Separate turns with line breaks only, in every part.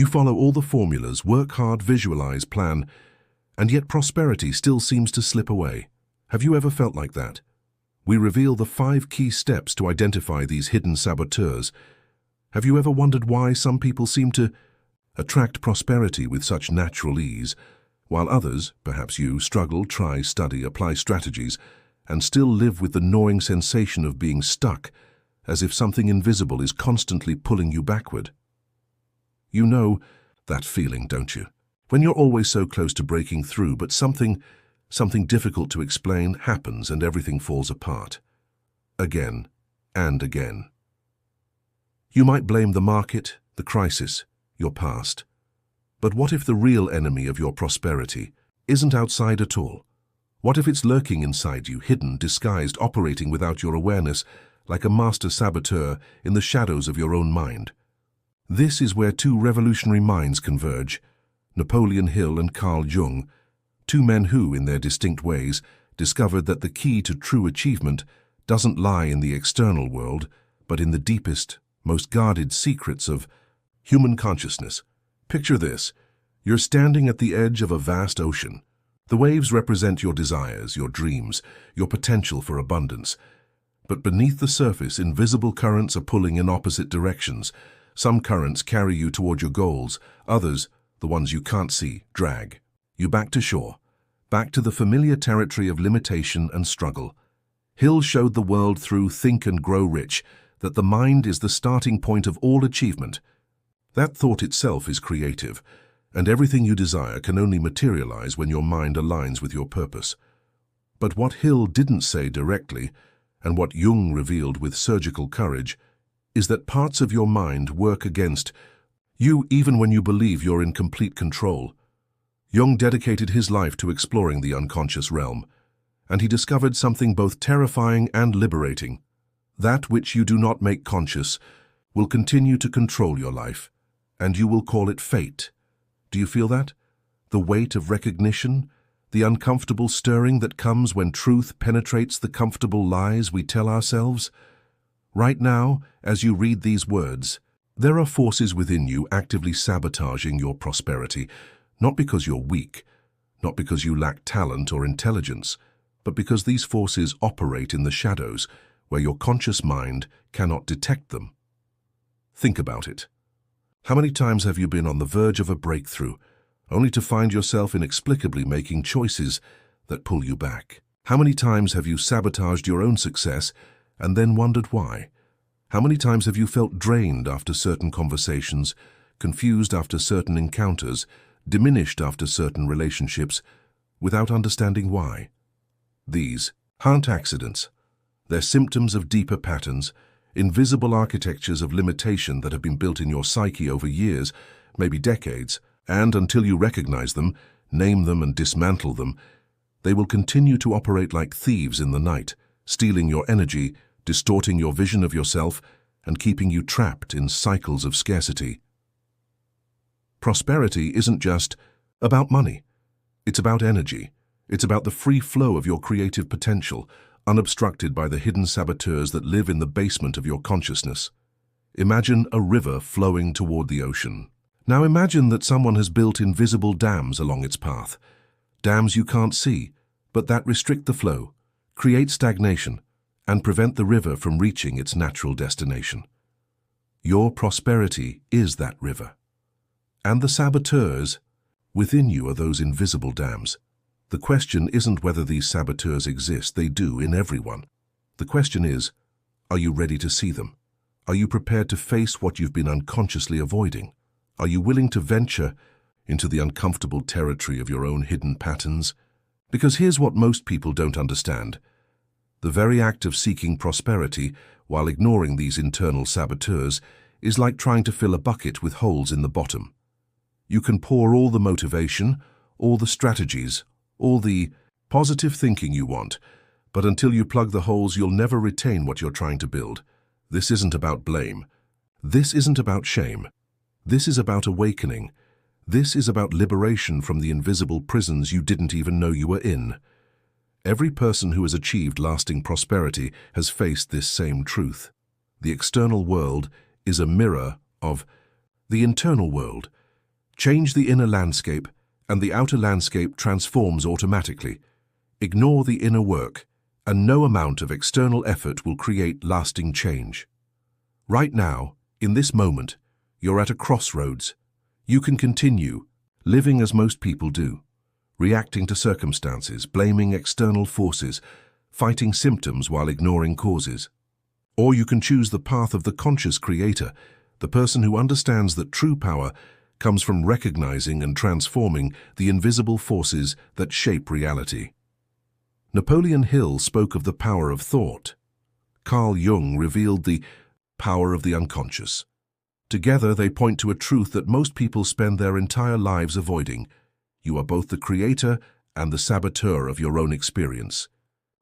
You follow all the formulas, work hard, visualize, plan, and yet prosperity still seems to slip away. Have you ever felt like that? We reveal the 5 key steps to identify these hidden saboteurs. Have you ever wondered why some people seem to attract prosperity with such natural ease, while others, perhaps you, struggle, try, study, apply strategies, and still live with the gnawing sensation of being stuck, as if something invisible is constantly pulling you backward? You know that feeling, don't you? When you're always so close to breaking through, but something difficult to explain happens and everything falls apart. Again and again. You might blame the market, the crisis, your past. But what if the real enemy of your prosperity isn't outside at all? What if it's lurking inside you, hidden, disguised, operating without your awareness, like a master saboteur in the shadows of your own mind? This is where 2 revolutionary minds converge, Napoleon Hill and Jung, 2 men who, in their distinct ways, discovered that the key to true achievement doesn't lie in the external world, but in the deepest, most guarded secrets of human consciousness. Picture this. You're standing at the edge of a vast ocean. The waves represent your desires, your dreams, your potential for abundance. But beneath the surface, invisible currents are pulling in opposite directions. Some currents carry you toward your goals, others, the ones you can't see, drag you back to shore, back to the familiar territory of limitation and struggle. Hill showed the world through Think and Grow Rich that the mind is the starting point of all achievement. That thought itself is creative, and everything you desire can only materialize when your mind aligns with your purpose. But what Hill didn't say directly, and what Jung revealed with surgical courage, is that parts of your mind work against you even when you believe you're in complete control. Jung dedicated his life to exploring the unconscious realm, and he discovered something both terrifying and liberating. That which you do not make conscious will continue to control your life, and you will call it fate. Do you feel that? The weight of recognition, the uncomfortable stirring that comes when truth penetrates the comfortable lies we tell ourselves? Right now, as you read these words, there are forces within you actively sabotaging your prosperity, not because you're weak, not because you lack talent or intelligence, but because these forces operate in the shadows where your conscious mind cannot detect them. Think about it. How many times have you been on the verge of a breakthrough, only to find yourself inexplicably making choices that pull you back? How many times have you sabotaged your own success and then wondered why? How many times have you felt drained after certain conversations, confused after certain encounters, diminished after certain relationships, without understanding why? These aren't accidents. They're symptoms of deeper patterns, invisible architectures of limitation that have been built in your psyche over years, maybe decades, and until you recognize them, name them and dismantle them, they will continue to operate like thieves in the night, stealing your energy, distorting your vision of yourself, and keeping you trapped in cycles of scarcity. Prosperity isn't just about money. It's about energy. It's about the free flow of your creative potential, unobstructed by the hidden saboteurs that live in the basement of your consciousness. Imagine a river flowing toward the ocean. Now imagine that someone has built invisible dams along its path. Dams you can't see, but that restrict the flow, create stagnation, and prevent the river from reaching its natural destination. Your prosperity is that river. And the saboteurs within you are those invisible dams. The question isn't whether these saboteurs exist, they do in everyone. The question is, are you ready to see them? Are you prepared to face what you've been unconsciously avoiding? Are you willing to venture into the uncomfortable territory of your own hidden patterns? Because here's what most people don't understand. The very act of seeking prosperity while ignoring these internal saboteurs is like trying to fill a bucket with holes in the bottom. You can pour all the motivation, all the strategies, all the positive thinking you want, but until you plug the holes, you'll never retain what you're trying to build. This isn't about blame. This isn't about shame. This is about awakening. This is about liberation from the invisible prisons you didn't even know you were in. Every person who has achieved lasting prosperity has faced this same truth. The external world is a mirror of the internal world, Change the inner landscape, and the outer landscape transforms automatically. Ignore the inner work, and no amount of external effort will create lasting change. Right now, in this moment, you're at a crossroads. You can continue living as most people do, reacting to circumstances, blaming external forces, fighting symptoms while ignoring causes. Or you can choose the path of the conscious creator, the person who understands that true power comes from recognizing and transforming the invisible forces that shape reality. Napoleon Hill spoke of the power of thought. Carl Jung revealed the power of the unconscious. Together, they point to a truth that most people spend their entire lives avoiding. You are both the creator and the saboteur of your own experience.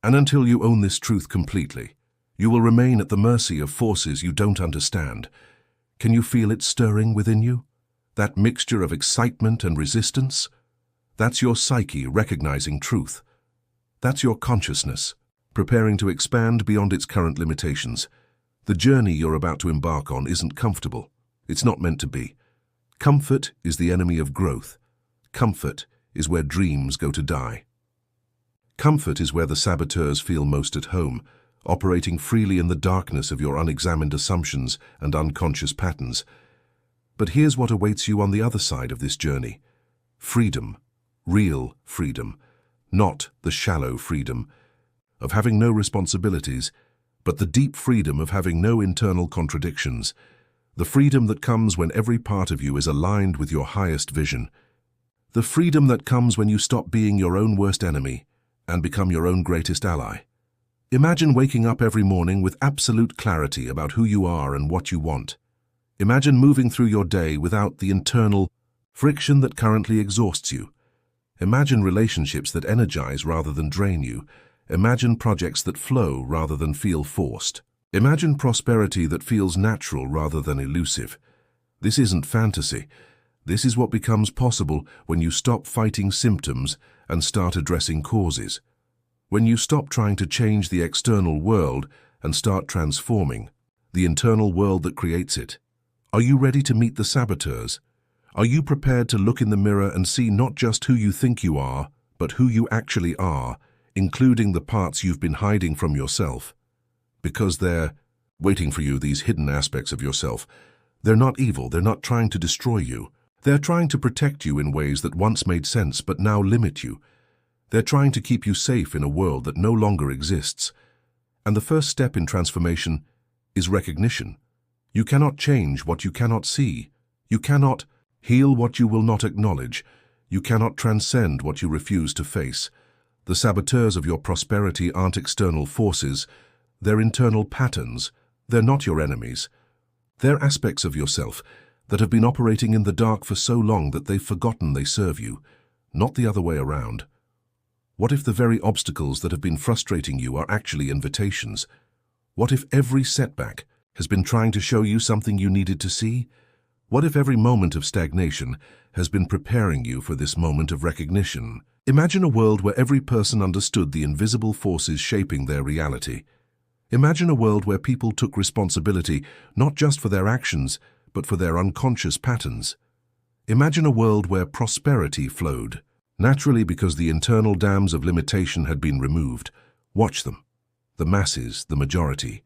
And until you own this truth completely, you will remain at the mercy of forces you don't understand. Can you feel it stirring within you? That mixture of excitement and resistance? That's your psyche recognizing truth. That's your consciousness, preparing to expand beyond its current limitations. The journey you're about to embark on isn't comfortable. It's not meant to be. Comfort is the enemy of growth. Comfort is where dreams go to die. Comfort is where the saboteurs feel most at home, operating freely in the darkness of your unexamined assumptions and unconscious patterns. But here's what awaits you on the other side of this journey. Freedom, real freedom, not the shallow freedom of having no responsibilities, but the deep freedom of having no internal contradictions, the freedom that comes when every part of you is aligned with your highest vision, the freedom that comes when you stop being your own worst enemy and become your own greatest ally. Imagine waking up every morning with absolute clarity about who you are and what you want. Imagine moving through your day without the internal friction that currently exhausts you. Imagine relationships that energize rather than drain you. Imagine projects that flow rather than feel forced. Imagine prosperity that feels natural rather than elusive. This isn't fantasy. This is what becomes possible when you stop fighting symptoms and start addressing causes. When you stop trying to change the external world and start transforming the internal world that creates it. Are you ready to meet the saboteurs? Are you prepared to look in the mirror and see not just who you think you are, but who you actually are, including the parts you've been hiding from yourself? Because they're waiting for you, these hidden aspects of yourself. They're not evil, they're not trying to destroy you. They're trying to protect you in ways that once made sense but now limit you. They're trying to keep you safe in a world that no longer exists. And the first step in transformation is recognition. You cannot change what you cannot see. You cannot heal what you will not acknowledge. You cannot transcend what you refuse to face. The saboteurs of your prosperity aren't external forces. They're internal patterns. They're not your enemies. They're aspects of yourself that have been operating in the dark for so long that they've forgotten they serve you, not the other way around. What if the very obstacles that have been frustrating you are actually invitations? What if every setback has been trying to show you something you needed to see? What if every moment of stagnation has been preparing you for this moment of recognition? Imagine a world where every person understood the invisible forces shaping their reality. Imagine a world where people took responsibility not just for their actions, but for their unconscious patterns. Imagine a world where prosperity flowed naturally because the internal dams of limitation had been removed. Watch them, the masses, the majority.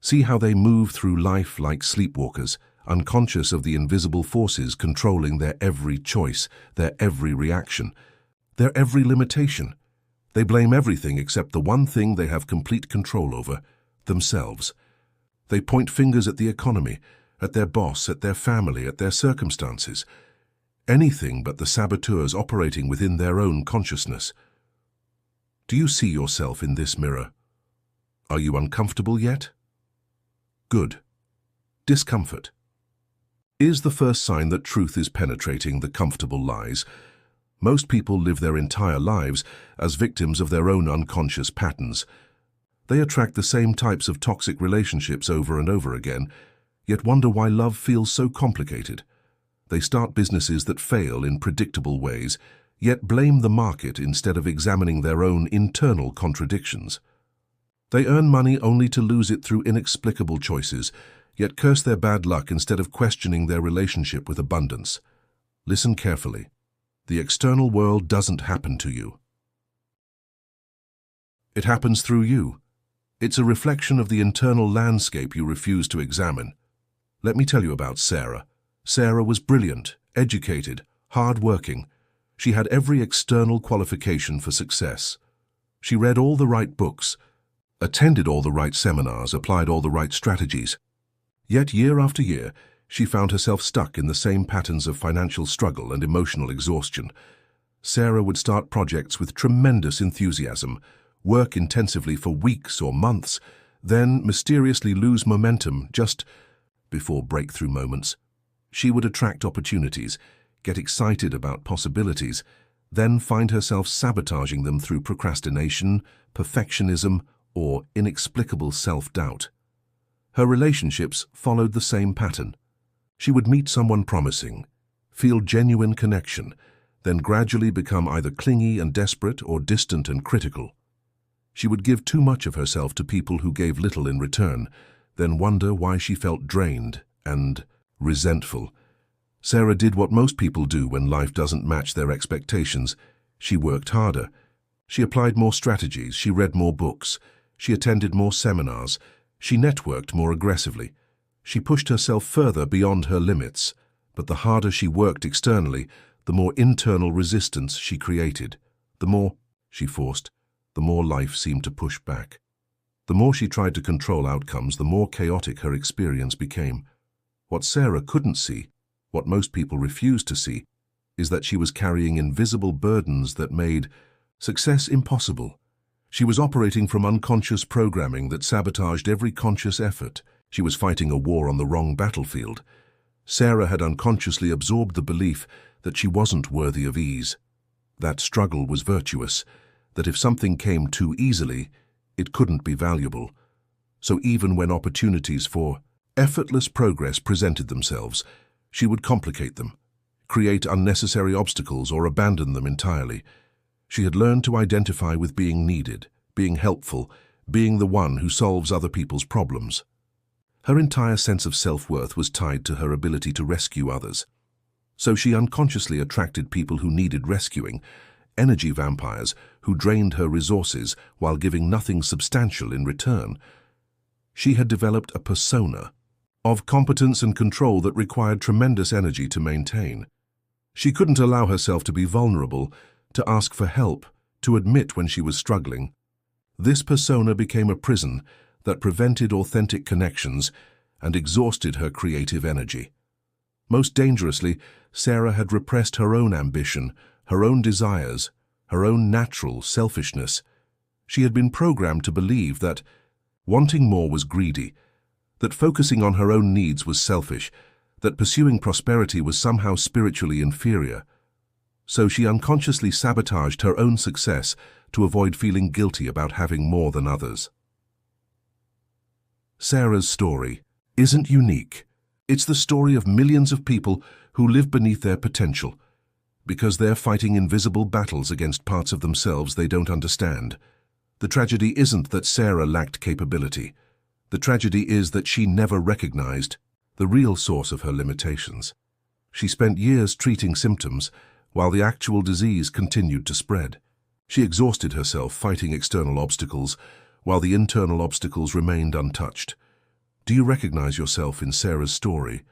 See how they move through life like sleepwalkers, unconscious of the invisible forces controlling their every choice, their every reaction, their every limitation. They blame everything except the one thing they have complete control over, themselves. They point fingers at the economy, at their boss, at their family, at their circumstances. Anything but the saboteurs operating within their own consciousness. Do you see yourself in this mirror? Are you uncomfortable yet? Good. Discomfort is the first sign that truth is penetrating the comfortable lies. Most people live their entire lives as victims of their own unconscious patterns. They attract the same types of toxic relationships over and over again, yet wonder why love feels so complicated. They start businesses that fail in predictable ways, yet blame the market instead of examining their own internal contradictions. They earn money only to lose it through inexplicable choices, yet curse their bad luck instead of questioning their relationship with abundance. Listen carefully. The external world doesn't happen to you. It happens through you. It's a reflection of the internal landscape you refuse to examine. Let me tell you about Sarah. Sarah was brilliant, educated, hard-working. She had every external qualification for success. She read all the right books, attended all the right seminars, applied all the right strategies. Yet year after year, she found herself stuck in the same patterns of financial struggle and emotional exhaustion. Sarah would start projects with tremendous enthusiasm, work intensively for weeks or months, then mysteriously lose momentum just before breakthrough moments. She would attract opportunities, get excited about possibilities, then find herself sabotaging them through procrastination, perfectionism, or inexplicable self-doubt. Her relationships followed the same pattern. She would meet someone promising, feel genuine connection, then gradually become either clingy and desperate or distant and critical. She would give too much of herself to people who gave little in return, then wonder why she felt drained and resentful. Sarah did what most people do when life doesn't match their expectations. She worked harder. She applied more strategies, she read more books, she attended more seminars, she networked more aggressively. She pushed herself further beyond her limits, but the harder she worked externally, the more internal resistance she created. The more she forced, the more life seemed to push back. The more she tried to control outcomes, the more chaotic her experience became. What Sarah couldn't see, what most people refused to see, is that she was carrying invisible burdens that made success impossible. She was operating from unconscious programming that sabotaged every conscious effort. She was fighting a war on the wrong battlefield. Sarah had unconsciously absorbed the belief that she wasn't worthy of ease. That struggle was virtuous, that if something came too easily, it couldn't be valuable. So even when opportunities for effortless progress presented themselves, she would complicate them, create unnecessary obstacles, or abandon them entirely. She had learned to identify with being needed, being helpful, being the one who solves other people's problems. Her entire sense of self-worth was tied to her ability to rescue others. So she unconsciously attracted people who needed rescuing, energy vampires who drained her resources while giving nothing substantial in return. She had developed a persona of competence and control that required tremendous energy to maintain. She couldn't allow herself to be vulnerable, to ask for help, to admit when she was struggling. This persona became a prison that prevented authentic connections and exhausted her creative energy. Most dangerously, Sarah had repressed her own ambition, her own desires, her own natural selfishness. She had been programmed to believe that wanting more was greedy, that focusing on her own needs was selfish, that pursuing prosperity was somehow spiritually inferior. So she unconsciously sabotaged her own success to avoid feeling guilty about having more than others. Sarah's story isn't unique. It's the story of millions of people who live beneath their potential, because they're fighting invisible battles against parts of themselves they don't understand. The tragedy isn't that Sarah lacked capability. The tragedy is that she never recognized the real source of her limitations. She spent years treating symptoms while the actual disease continued to spread. She exhausted herself fighting external obstacles while the internal obstacles remained untouched. Do you recognize yourself in Sarah's story?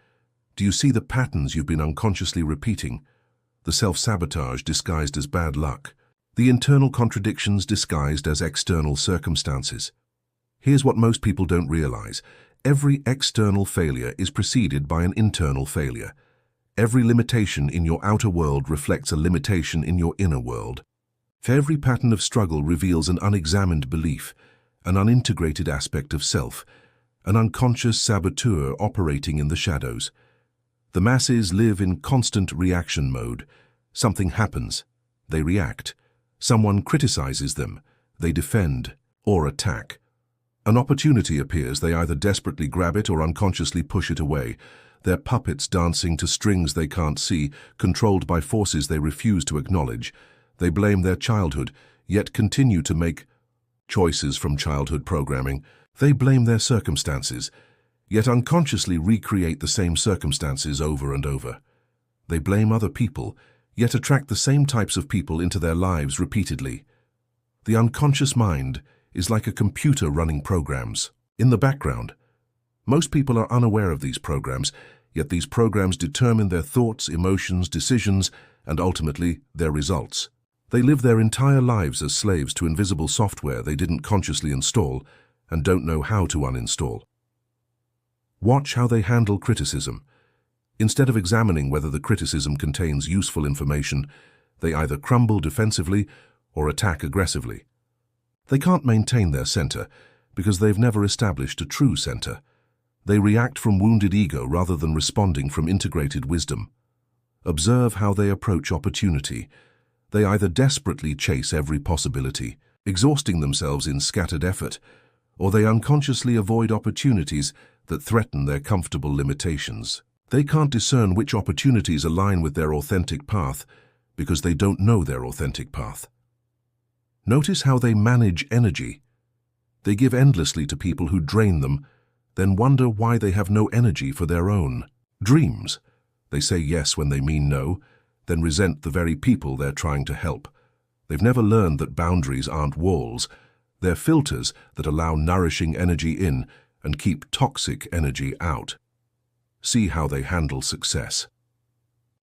Do you see the patterns you've been unconsciously repeating? The self-sabotage disguised as bad luck, the internal contradictions disguised as external circumstances. Here's what most people don't realize. Every external failure is preceded by an internal failure. Every limitation in your outer world reflects a limitation in your inner world. Every pattern of struggle reveals an unexamined belief, an unintegrated aspect of self, an unconscious saboteur operating in the shadows. The masses live in constant reaction mode. Something happens, they react. Someone criticizes them, they defend or attack. An opportunity appears, they either desperately grab it or unconsciously push it away. They're puppets dancing to strings they can't see, controlled by forces they refuse to acknowledge. They blame their childhood, yet continue to make choices from childhood programming. They blame their circumstances, yet unconsciously recreate the same circumstances over and over. They blame other people, yet attract the same types of people into their lives repeatedly. The unconscious mind is like a computer running programs. In the background, most people are unaware of these programs, yet these programs determine their thoughts, emotions, decisions, and ultimately their results. They live their entire lives as slaves to invisible software they didn't consciously install and don't know how to uninstall. Watch how they handle criticism. Instead of examining whether the criticism contains useful information, they either crumble defensively or attack aggressively. They can't maintain their center because they've never established a true center. They react from wounded ego rather than responding from integrated wisdom. Observe how they approach opportunity. They either desperately chase every possibility, exhausting themselves in scattered effort, or they unconsciously avoid opportunities that threaten their comfortable limitations. They can't discern which opportunities align with their authentic path because they don't know their authentic path. Notice how they manage energy. They give endlessly to people who drain them, then wonder why they have no energy for their own dreams. They say yes when they mean no, then resent the very people they're trying to help. They've never learned that boundaries aren't walls. They're filters that allow nourishing energy in and keep toxic energy out. See how they handle success.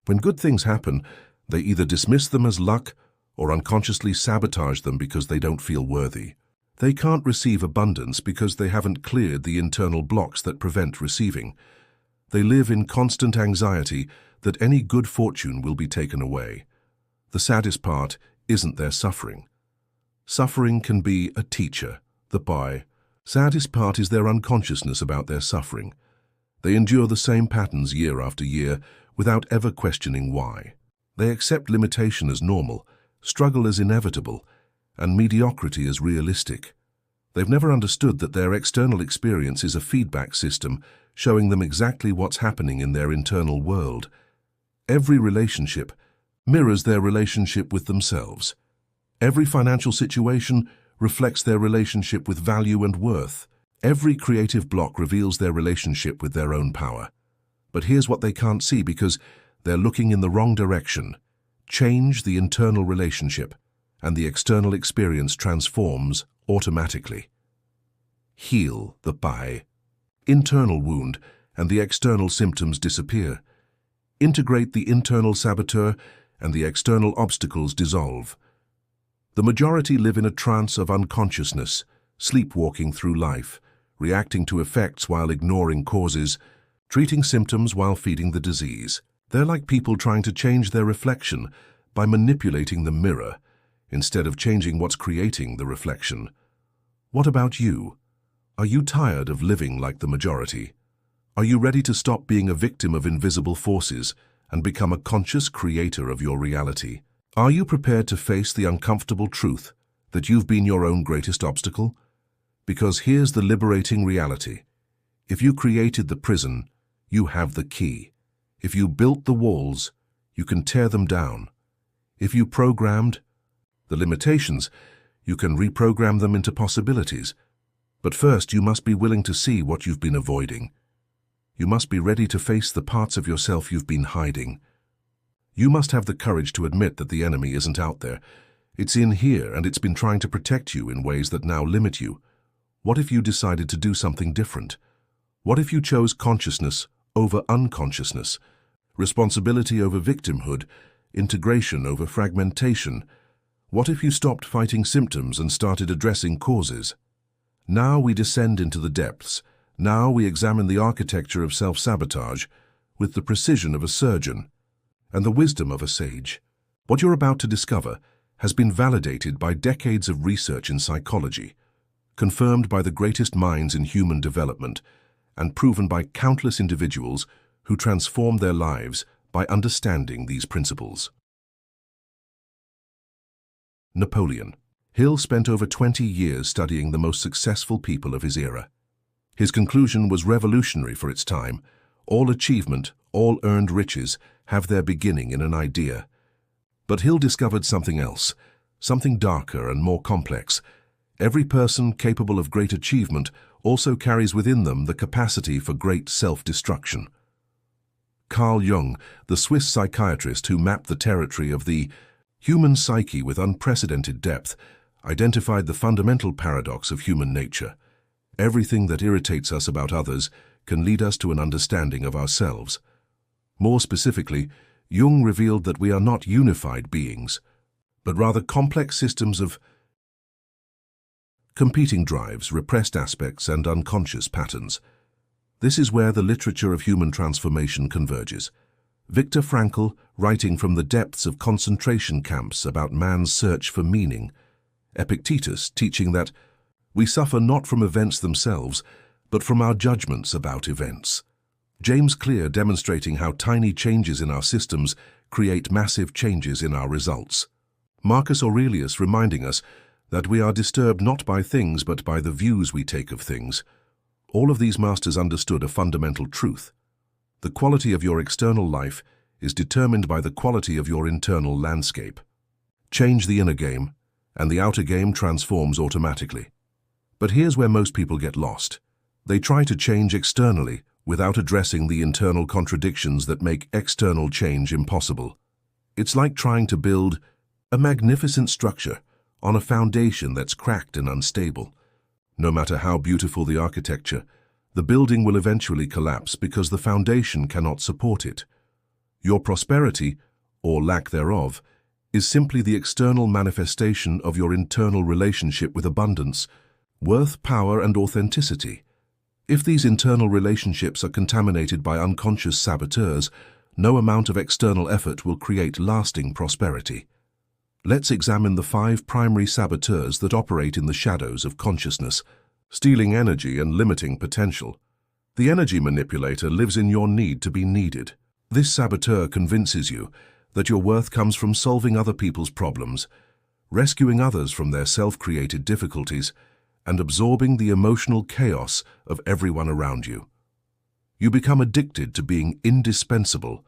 When good things happen, they either dismiss them as luck or unconsciously sabotage them because they don't feel worthy. They can't receive abundance because they haven't cleared the internal blocks that prevent receiving. They live in constant anxiety that any good fortune will be taken away. The saddest part isn't their suffering. Suffering can be a teacher, saddest part is their unconsciousness about their suffering. They endure the same patterns year after year without ever questioning why. They accept limitation as normal, struggle as inevitable, and mediocrity as realistic. They've never understood that their external experience is a feedback system showing them exactly what's happening in their internal world. Every relationship mirrors their relationship with themselves. Every financial situation reflects their relationship with value and worth. Every creative block reveals their relationship with their own power. But here's what they can't see because they're looking in the wrong direction. Change the internal relationship, and the external experience transforms automatically. Heal the internal wound, and the external symptoms disappear. Integrate the internal saboteur, and the external obstacles dissolve. The majority live in a trance of unconsciousness, sleepwalking through life, reacting to effects while ignoring causes, treating symptoms while feeding the disease. They're like people trying to change their reflection by manipulating the mirror, instead of changing what's creating the reflection. What about you? Are you tired of living like the majority? Are you ready to stop being a victim of invisible forces and become a conscious creator of your reality? Are you prepared to face the uncomfortable truth that you've been your own greatest obstacle? Because here's the liberating reality. If you created the prison, you have the key. If you built the walls, you can tear them down. If you programmed the limitations, you can reprogram them into possibilities. But first, you must be willing to see what you've been avoiding. You must be ready to face the parts of yourself you've been hiding. You must have the courage to admit that the enemy isn't out there. It's in here, and it's been trying to protect you in ways that now limit you. What if you decided to do something different? What if you chose consciousness over unconsciousness, responsibility over victimhood, integration over fragmentation? What if you stopped fighting symptoms and started addressing causes? Now we descend into the depths. Now we examine the architecture of self-sabotage with the precision of a surgeon and the wisdom of a sage. What you're about to discover has been validated by decades of research in psychology, confirmed by the greatest minds in human development, and proven by countless individuals who transformed their lives by understanding these principles. Napoleon Hill spent over 20 years studying the most successful people of his era. His conclusion was revolutionary for its time. All achievement, all earned riches have their beginning in an idea. But Hill discovered something else, something darker and more complex. Every person capable of great achievement also carries within them the capacity for great self-destruction. Carl Jung, the Swiss psychiatrist who mapped the territory of the human psyche with unprecedented depth, identified the fundamental paradox of human nature. Everything that irritates us about others can lead us to an understanding of ourselves. More specifically, Jung revealed that we are not unified beings, but rather complex systems of competing drives, repressed aspects, and unconscious patterns. This is where the literature of human transformation converges. Viktor Frankl, writing from the depths of concentration camps about man's search for meaning. Epictetus, teaching that we suffer not from events themselves, but from our judgments about events. James Clear, demonstrating how tiny changes in our systems create massive changes in our results. Marcus Aurelius, reminding us that we are disturbed not by things but by the views we take of things. All of these masters understood a fundamental truth. The quality of your external life is determined by the quality of your internal landscape. Change the inner game, and the outer game transforms automatically. But here's where most people get lost. They try to change externally without addressing the internal contradictions that make external change impossible. It's like trying to build a magnificent structure on a foundation that's cracked and unstable. No matter how beautiful the architecture, the building will eventually collapse because the foundation cannot support it. Your prosperity, or lack thereof, is simply the external manifestation of your internal relationship with abundance, worth, power, and authenticity. If these internal relationships are contaminated by unconscious saboteurs, no amount of external effort will create lasting prosperity. Let's examine the 5 primary saboteurs that operate in the shadows of consciousness, stealing energy and limiting potential. The energy manipulator lives in your need to be needed. This saboteur convinces you that your worth comes from solving other people's problems, rescuing others from their self-created difficulties, and absorbing the emotional chaos of everyone around you. You become addicted to being indispensable,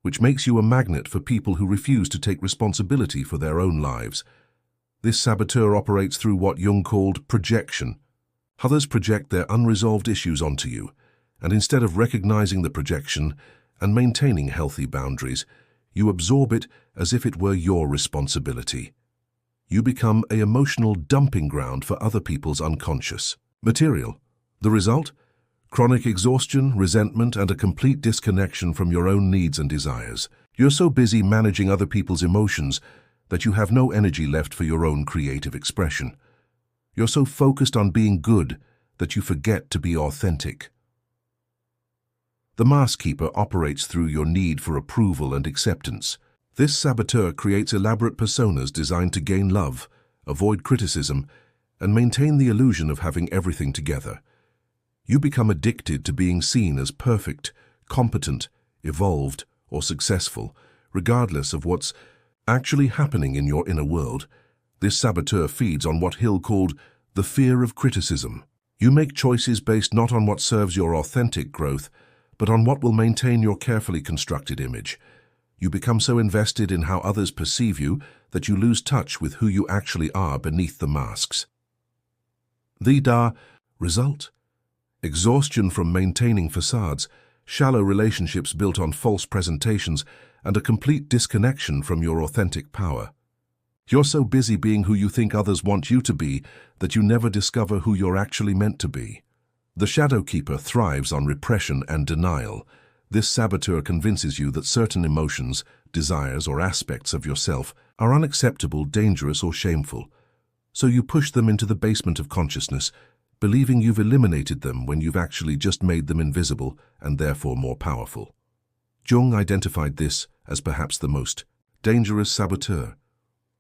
which makes you a magnet for people who refuse to take responsibility for their own lives. This saboteur operates through what Jung called projection. Others project their unresolved issues onto you, and instead of recognizing the projection and maintaining healthy boundaries, you absorb it as if it were your responsibility. You become an emotional dumping ground for other people's unconscious material. The result? Chronic exhaustion, resentment, and a complete disconnection from your own needs and desires. You're so busy managing other people's emotions that you have no energy left for your own creative expression. You're so focused on being good that you forget to be authentic. The mask keeper operates through your need for approval and acceptance. This saboteur creates elaborate personas designed to gain love, avoid criticism, and maintain the illusion of having everything together. You become addicted to being seen as perfect, competent, evolved, or successful, regardless of what's actually happening in your inner world. This saboteur feeds on what Hill called the fear of criticism. You make choices based not on what serves your authentic growth, but on what will maintain your carefully constructed image. You become so invested in how others perceive you that you lose touch with who you actually are beneath the masks. The result? Exhaustion from maintaining facades, shallow relationships built on false presentations, and a complete disconnection from your authentic power. You're so busy being who you think others want you to be that you never discover who you're actually meant to be. The shadow keeper thrives on repression and denial. This saboteur convinces you that certain emotions, desires, or aspects of yourself are unacceptable, dangerous, or shameful. So you push them into the basement of consciousness, believing you've eliminated them when you've actually just made them invisible and therefore more powerful. Jung identified this as perhaps the most dangerous saboteur.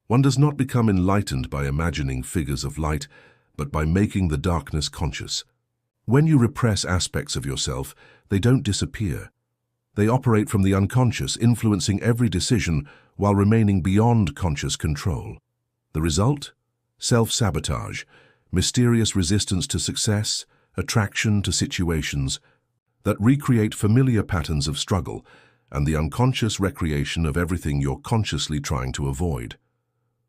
One does not become enlightened by imagining figures of light, but by making the darkness conscious. When you repress aspects of yourself, they don't disappear. They operate from the unconscious, influencing every decision while remaining beyond conscious control. The result? Self-sabotage, mysterious resistance to success, attraction to situations that recreate familiar patterns of struggle, and the unconscious recreation of everything you're consciously trying to avoid.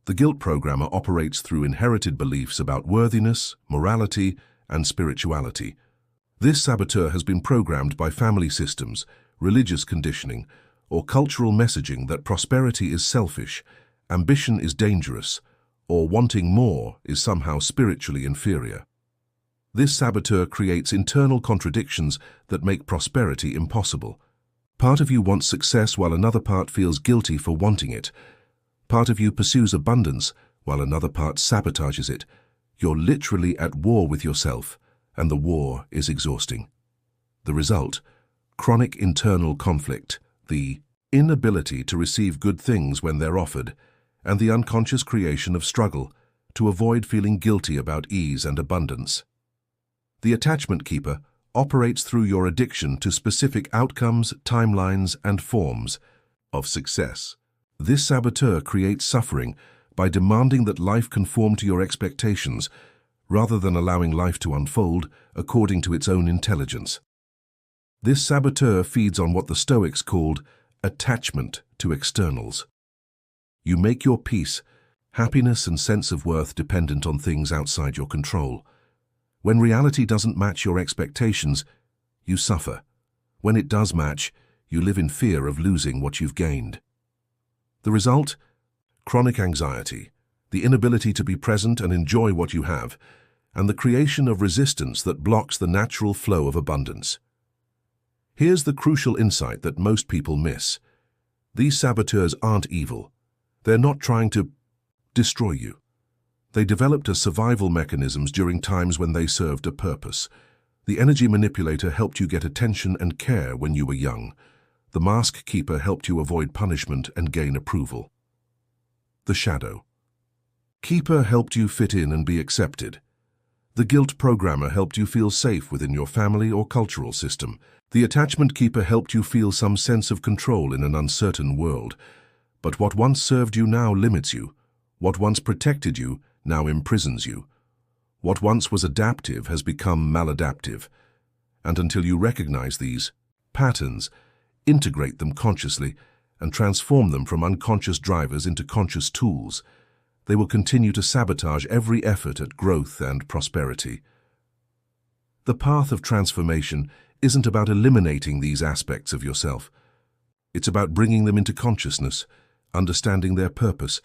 The guilt programmer operates through inherited beliefs about worthiness, morality, and spirituality. This saboteur has been programmed by family systems, religious conditioning, or cultural messaging that prosperity is selfish, ambition is dangerous, or wanting more is somehow spiritually inferior. This saboteur creates internal contradictions that make prosperity impossible. Part of you wants success while another part feels guilty for wanting it. Part of you pursues abundance while another part sabotages it. You're literally at war with yourself, and the war is exhausting. The result? Chronic internal conflict, the inability to receive good things when they're offered, and the unconscious creation of struggle to avoid feeling guilty about ease and abundance. The attachment keeper operates through your addiction to specific outcomes, timelines, and forms of success. This saboteur creates suffering by demanding that life conform to your expectations rather than allowing life to unfold according to its own intelligence. This saboteur feeds on what the Stoics called attachment to externals. You make your peace, happiness, and sense of worth dependent on things outside your control. When reality doesn't match your expectations, you suffer. When it does match, you live in fear of losing what you've gained. The result? Chronic anxiety, the inability to be present and enjoy what you have, and the creation of resistance that blocks the natural flow of abundance. Here's the crucial insight that most people miss. These saboteurs aren't evil. They're not trying to destroy you. They developed as survival mechanisms during times when they served a purpose. The energy manipulator helped you get attention and care when you were young. The mask keeper helped you avoid punishment and gain approval. The shadow keeper helped you fit in and be accepted. The guilt programmer helped you feel safe within your family or cultural system. The attachment keeper helped you feel some sense of control in an uncertain world. But what once served you now limits you. What once protected you now imprisons you. What once was adaptive has become maladaptive. And until you recognize these patterns, integrate them consciously, and transform them from unconscious drivers into conscious tools, they will continue to sabotage every effort at growth and prosperity. The path of transformation isn't about eliminating these aspects of yourself. It's about bringing them into consciousness, understanding their purpose,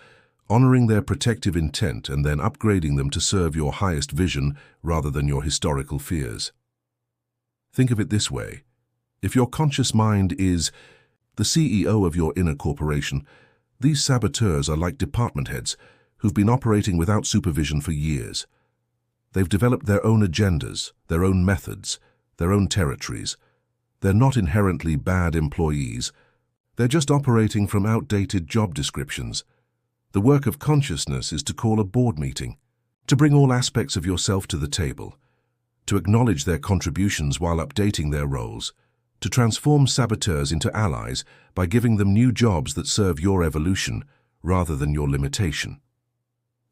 honoring their protective intent, and then upgrading them to serve your highest vision rather than your historical fears. Think of it this way. If your conscious mind is the CEO of your inner corporation, these saboteurs are like department heads who've been operating without supervision for years. They've developed their own agendas, their own methods, their own territories. They're not inherently bad employees. They're just operating from outdated job descriptions. The work of consciousness is to call a board meeting, to bring all aspects of yourself to the table, to acknowledge their contributions while updating their roles, to transform saboteurs into allies by giving them new jobs that serve your evolution rather than your limitation.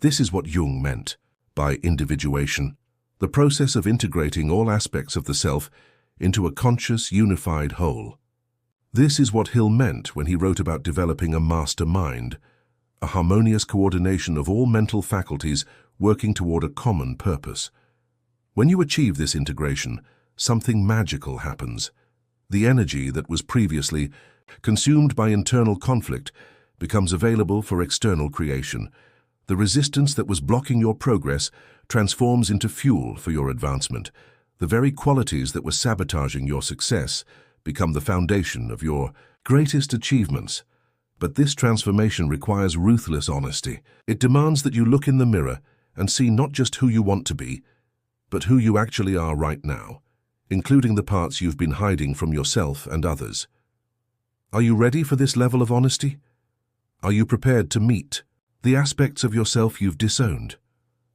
This is what Jung meant by individuation, the process of integrating all aspects of the self into a conscious, unified whole. This is what Hill meant when he wrote about developing a master mind, a harmonious coordination of all mental faculties working toward a common purpose. When you achieve this integration, something magical happens. The energy that was previously consumed by internal conflict becomes available for external creation. The resistance that was blocking your progress transforms into fuel for your advancement. The very qualities that were sabotaging your success become the foundation of your greatest achievements. But this transformation requires ruthless honesty. It demands that you look in the mirror and see not just who you want to be, but who you actually are right now, including the parts you've been hiding from yourself and others. Are you ready for this level of honesty? Are you prepared to meet the aspects of yourself you've disowned?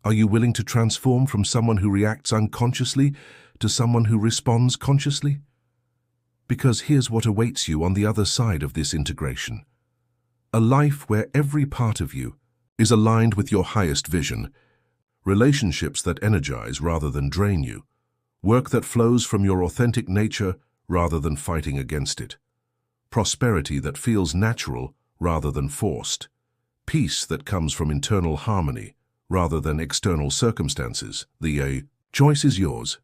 Are you willing to transform from someone who reacts unconsciously to someone who responds consciously? Because here's what awaits you on the other side of this integration. A life where every part of you is aligned with your highest vision, relationships that energize rather than drain you, work that flows from your authentic nature rather than fighting against it, prosperity that feels natural rather than forced, peace that comes from internal harmony rather than external circumstances. The choice is yours.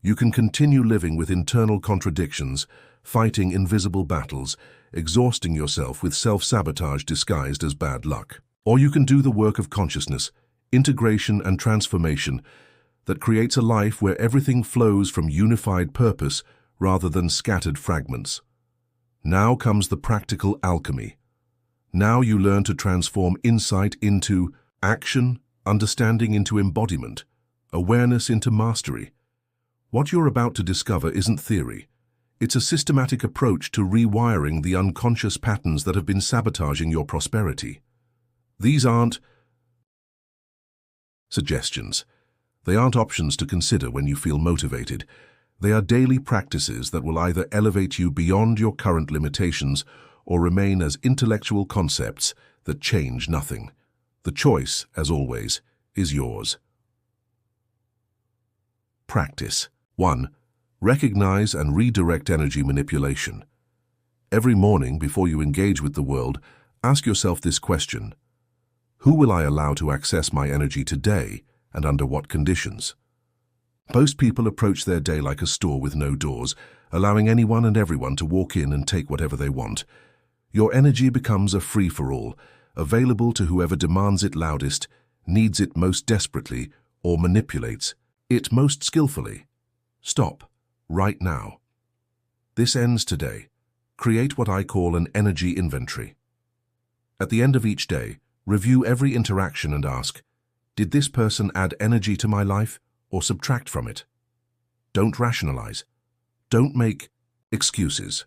You can continue living with internal contradictions, fighting invisible battles, exhausting yourself with self-sabotage disguised as bad luck. Or you can do the work of consciousness, integration and transformation that creates a life where everything flows from unified purpose rather than scattered fragments. Now comes the practical alchemy. Now you learn to transform insight into action, understanding into embodiment, awareness into mastery. What you're about to discover isn't theory. It's a systematic approach to rewiring the unconscious patterns that have been sabotaging your prosperity. These aren't suggestions. They aren't options to consider when you feel motivated. They are daily practices that will either elevate you beyond your current limitations or remain as intellectual concepts that change nothing. The choice, as always, is yours. Practice. 1. Recognize and redirect energy manipulation. Every morning before you engage with the world, ask yourself this question: who will I allow to access my energy today, and under what conditions? Most people approach their day like a store with no doors, allowing anyone and everyone to walk in and take whatever they want. Your energy becomes a free-for-all, available to whoever demands it loudest, needs it most desperately, or manipulates it most skillfully. Stop, right now. This ends today. Create what I call an energy inventory. At the end of each day, review every interaction and ask, did this person add energy to my life or subtract from it? Don't rationalize. Don't make excuses.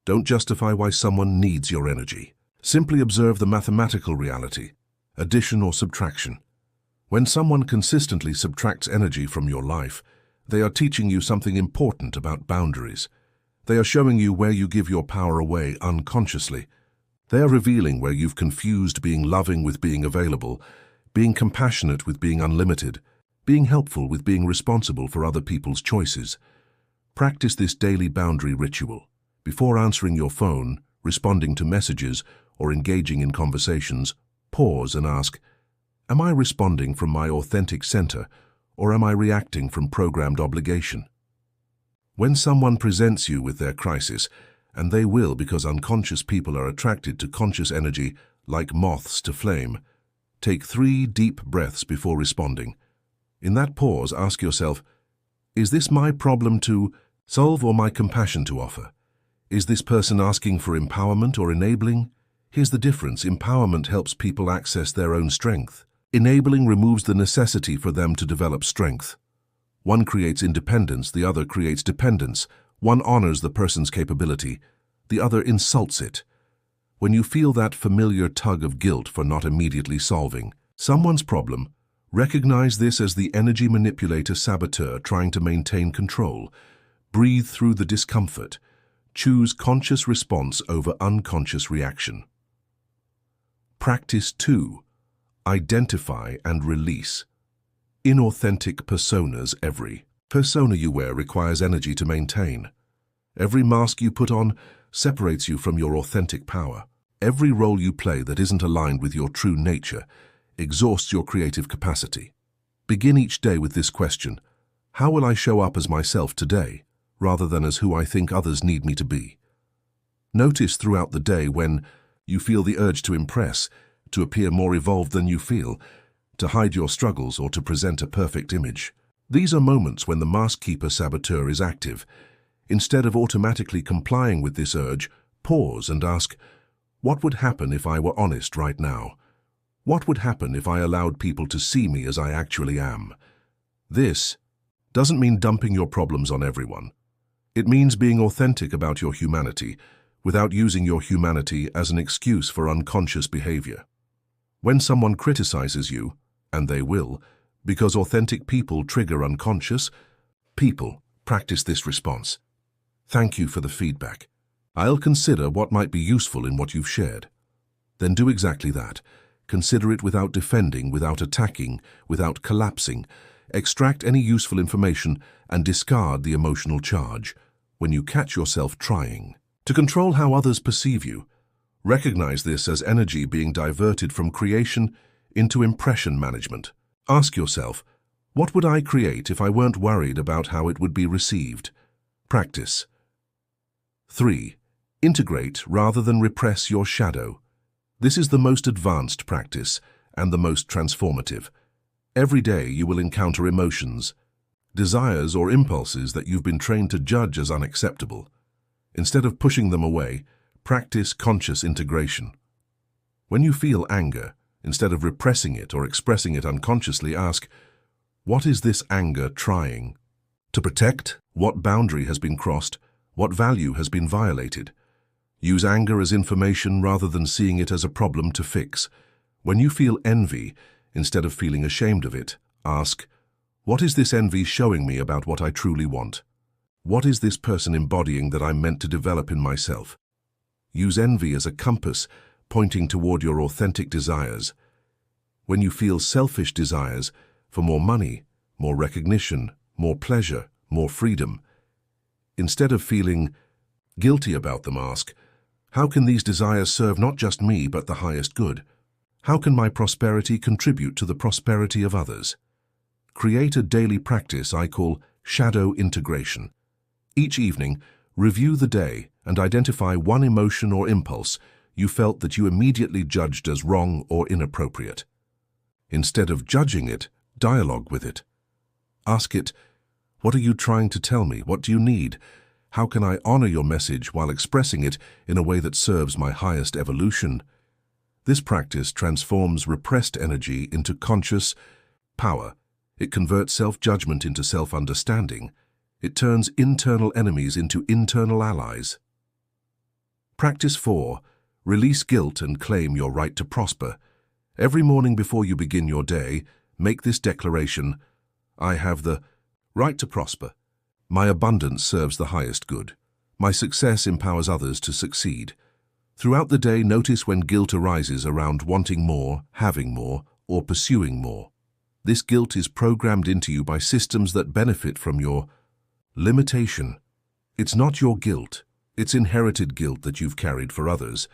Don't justify why someone needs your energy. Simply observe the mathematical reality, addition or subtraction. When someone consistently subtracts energy from your life, they are teaching you something important about boundaries. They are showing you where you give your power away unconsciously. They are revealing where you've confused being loving with being available, being compassionate with being unlimited, being helpful with being responsible for other people's choices. Practice this daily boundary ritual. Before answering your phone, responding to messages, or engaging in conversations, pause and ask, am I responding from my authentic center, or am I reacting from programmed obligation? When someone presents you with their crisis, and they will because unconscious people are attracted to conscious energy like moths to flame, take 3 deep breaths before responding. In that pause, ask yourself, is this my problem to solve or my compassion to offer? Is this person asking for empowerment or enabling? Here's the difference. Empowerment helps people access their own strength. Enabling removes the necessity for them to develop strength. One creates independence, the other creates dependence. One honors the person's capability, the other insults it. When you feel that familiar tug of guilt for not immediately solving someone's problem, recognize this as the energy manipulator saboteur trying to maintain control. Breathe through the discomfort. Choose conscious response over unconscious reaction. Practice 2. Identify and release. Inauthentic personas. Every persona you wear requires energy to maintain. Every mask you put on separates you from your authentic power. Every role you play that isn't aligned with your true nature exhausts your creative capacity. Begin each day with this question: how will I show up as myself today, rather than as who I think others need me to be? Notice throughout the day when you feel the urge to impress, to appear more evolved than you feel, to hide your struggles or to present a perfect image. These are moments when the mask keeper saboteur is active. Instead of automatically complying with this urge, pause and ask, what would happen if I were honest right now? What would happen if I allowed people to see me as I actually am? This doesn't mean dumping your problems on everyone. It means being authentic about your humanity, without using your humanity as an excuse for unconscious behavior. When someone criticizes you, and they will, because authentic people trigger unconscious people, practice this response. Thank you for the feedback. I'll consider what might be useful in what you've shared. Then do exactly that. Consider it without defending, without attacking, without collapsing. Extract any useful information and discard the emotional charge. When you catch yourself trying to control how others perceive you, recognize this as energy being diverted from creation into impression management. Ask yourself, what would I create if I weren't worried about how it would be received? Practice. 3. Integrate rather than repress your shadow. This is the most advanced practice and the most transformative. Every day you will encounter emotions, desires or impulses that you've been trained to judge as unacceptable. Instead of pushing them away, practice conscious integration. When you feel anger, instead of repressing it or expressing it unconsciously, ask, what is this anger trying to protect? What boundary has been crossed? What value has been violated? Use anger as information rather than seeing it as a problem to fix. When you feel envy, instead of feeling ashamed of it, ask, what is this envy showing me about what I truly want? What is this person embodying that I'm meant to develop in myself? Use envy as a compass, pointing toward your authentic desires. When you feel selfish desires for more money, more recognition, more pleasure, more freedom, instead of feeling guilty about them, ask, how can these desires serve not just me but the highest good? How can my prosperity contribute to the prosperity of others? Create a daily practice I call shadow integration. Each evening, review the day and identify one emotion or impulse you felt that you immediately judged as wrong or inappropriate. Instead of judging it, dialogue with it. Ask it, what are you trying to tell me? What do you need? How can I honor your message while expressing it in a way that serves my highest evolution? This practice transforms repressed energy into conscious power. It converts self-judgment into self-understanding. It turns internal enemies into internal allies. Practice 4. Release guilt and claim your right to prosper. Every morning before you begin your day, make this declaration, I have the right to prosper. My abundance serves the highest good. My success empowers others to succeed. Throughout the day, notice when guilt arises around wanting more, having more, or pursuing more. This guilt is programmed into you by systems that benefit from your limitation. It's not your guilt. It's inherited guilt that you've carried for others.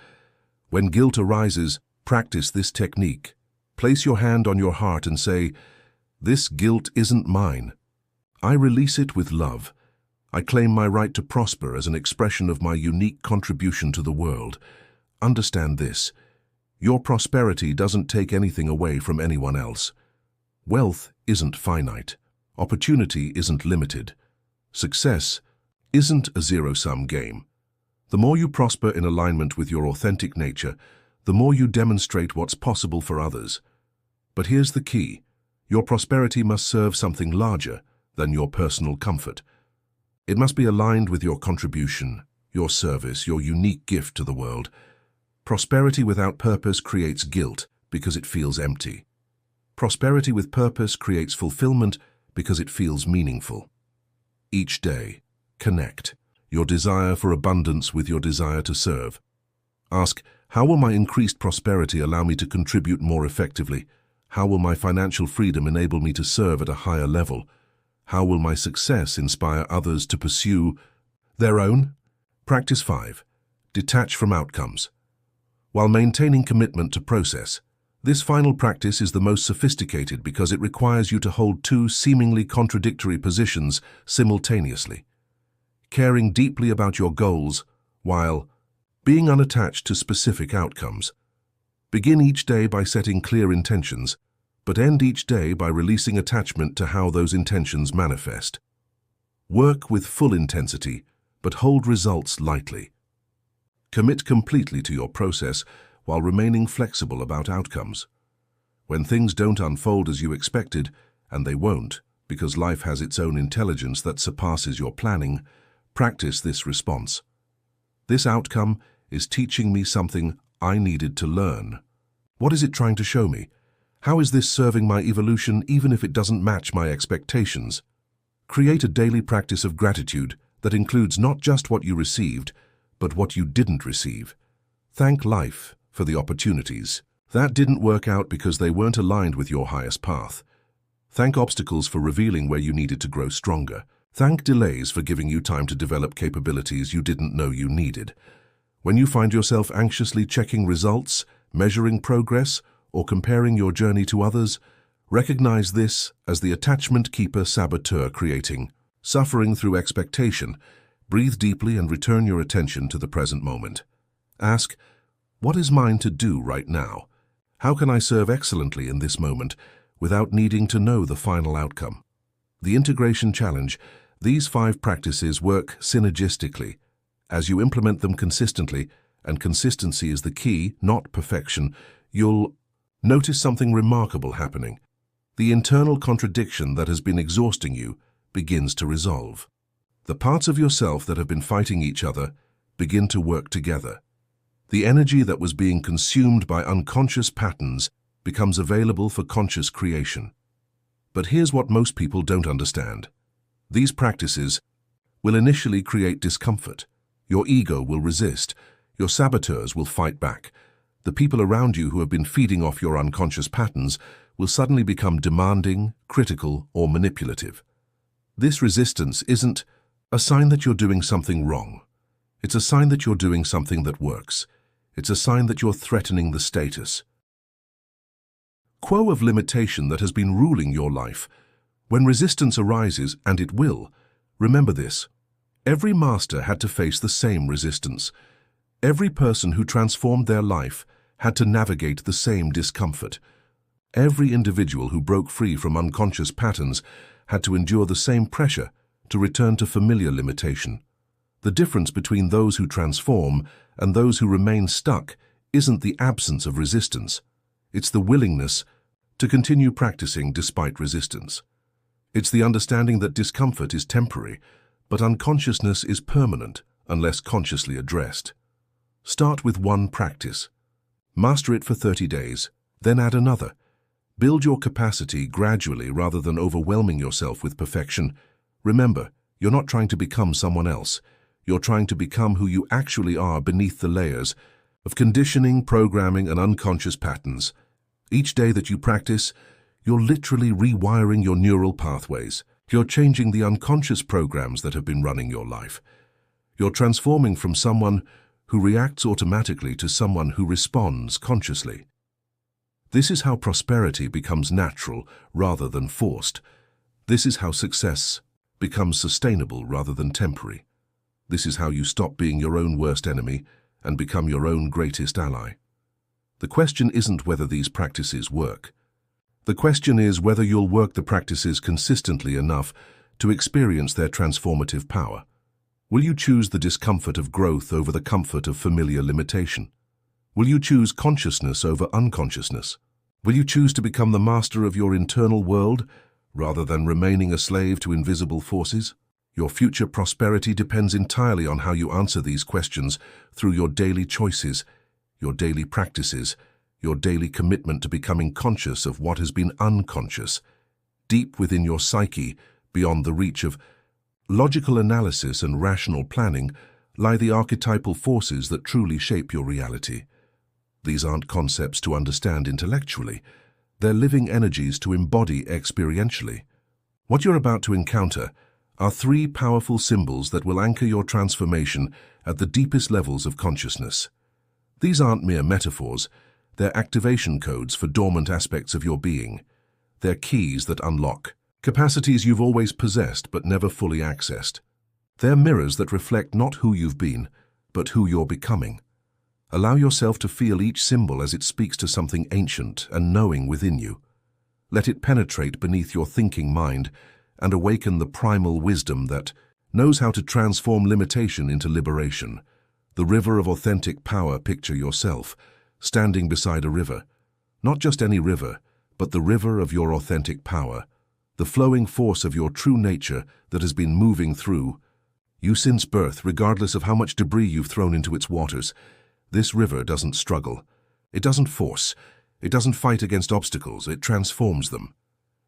When guilt arises, practice this technique. Place your hand on your heart and say, this guilt isn't mine. I release it with love. I claim my right to prosper as an expression of my unique contribution to the world. Understand this. Your prosperity doesn't take anything away from anyone else. Wealth isn't finite. Opportunity isn't limited. Success isn't a zero-sum game. The more you prosper in alignment with your authentic nature, the more you demonstrate what's possible for others. But here's the key. Your prosperity must serve something larger than your personal comfort. It must be aligned with your contribution, your service, your unique gift to the world. Prosperity without purpose creates guilt because it feels empty. Prosperity with purpose creates fulfillment because it feels meaningful. Each day, connect your desire for abundance with your desire to serve. Ask, how will my increased prosperity allow me to contribute more effectively? How will my financial freedom enable me to serve at a higher level? How will my success inspire others to pursue their own? Practice 5. Detach from outcomes. While maintaining commitment to process, this final practice is the most sophisticated because it requires you to hold two seemingly contradictory positions simultaneously. Caring deeply about your goals while being unattached to specific outcomes. Begin each day by setting clear intentions, but end each day by releasing attachment to how those intentions manifest. Work with full intensity, but hold results lightly. Commit completely to your process while remaining flexible about outcomes. When things don't unfold as you expected, and they won't, because life has its own intelligence that surpasses your planning, practice this response. This outcome is teaching me something I needed to learn. What is it trying to show me? How is this serving my evolution even if it doesn't match my expectations? Create a daily practice of gratitude that includes not just what you received, but what you didn't receive. Thank life for the opportunities that didn't work out because they weren't aligned with your highest path. Thank obstacles for revealing where you needed to grow stronger. Thank delays for giving you time to develop capabilities you didn't know you needed. When you find yourself anxiously checking results, measuring progress, or comparing your journey to others, recognize this as the attachment keeper saboteur creating suffering through expectation, Breathe deeply and return your attention to the present moment. Ask, what is mine to do right now? How can I serve excellently in this moment without needing to know the final outcome? The integration challenge, these 5 practices work synergistically. As you implement them consistently, and consistency is the key, not perfection, you'll notice something remarkable happening. The internal contradiction that has been exhausting you begins to resolve. The parts of yourself that have been fighting each other begin to work together. The energy that was being consumed by unconscious patterns becomes available for conscious creation. But here's what most people don't understand. These practices will initially create discomfort. Your ego will resist. Your saboteurs will fight back. The people around you who have been feeding off your unconscious patterns will suddenly become demanding, critical, or manipulative. This resistance isn't a sign that you're doing something wrong. It's a sign that you're doing something that works. It's a sign that you're threatening the status quo of limitation that has been ruling your life. When resistance arises, and it will, remember this. Every master had to face the same resistance. Every person who transformed their life had to navigate the same discomfort. Every individual who broke free from unconscious patterns had to endure the same pressure to return to familiar limitation. The difference between those who transform and those who remain stuck isn't the absence of resistance. It's the willingness to continue practicing despite resistance. It's the understanding that discomfort is temporary, but unconsciousness is permanent unless consciously addressed. Start with one practice. Master it for 30 days, then add another. Build your capacity gradually rather than overwhelming yourself with perfection. Remember, you're not trying to become someone else. You're trying to become who you actually are beneath the layers of conditioning, programming, and unconscious patterns. Each day that you practice, you're literally rewiring your neural pathways. You're changing the unconscious programs that have been running your life. You're transforming from someone who reacts automatically to someone who responds consciously. This is how prosperity becomes natural rather than forced. This is how success becomes sustainable rather than temporary. This is how you stop being your own worst enemy and become your own greatest ally. The question isn't whether these practices work. The question is whether you'll work the practices consistently enough to experience their transformative power. Will you choose the discomfort of growth over the comfort of familiar limitation? Will you choose consciousness over unconsciousness? Will you choose to become the master of your internal world rather than remaining a slave to invisible forces? Your future prosperity depends entirely on how you answer these questions through your daily choices, your daily practices, your daily commitment to becoming conscious of what has been unconscious. Deep within your psyche, beyond the reach of logical analysis and rational planning, lie the archetypal forces that truly shape your reality. These aren't concepts to understand intellectually. They're living energies to embody experientially. What you're about to encounter are 3 powerful symbols that will anchor your transformation at the deepest levels of consciousness. These aren't mere metaphors. They're activation codes for dormant aspects of your being. They're keys that unlock capacities you've always possessed but never fully accessed. They're mirrors that reflect not who you've been, but who you're becoming. Allow yourself to feel each symbol as it speaks to something ancient and knowing within you. Let it penetrate beneath your thinking mind and awaken the primal wisdom that knows how to transform limitation into liberation. The river of authentic power. Picture yourself standing beside a river. Not just any river, but the river of your authentic power. The flowing force of your true nature that has been moving through you since birth, regardless of how much debris you've thrown into its waters. This river doesn't struggle. It doesn't force. It doesn't fight against obstacles. It transforms them.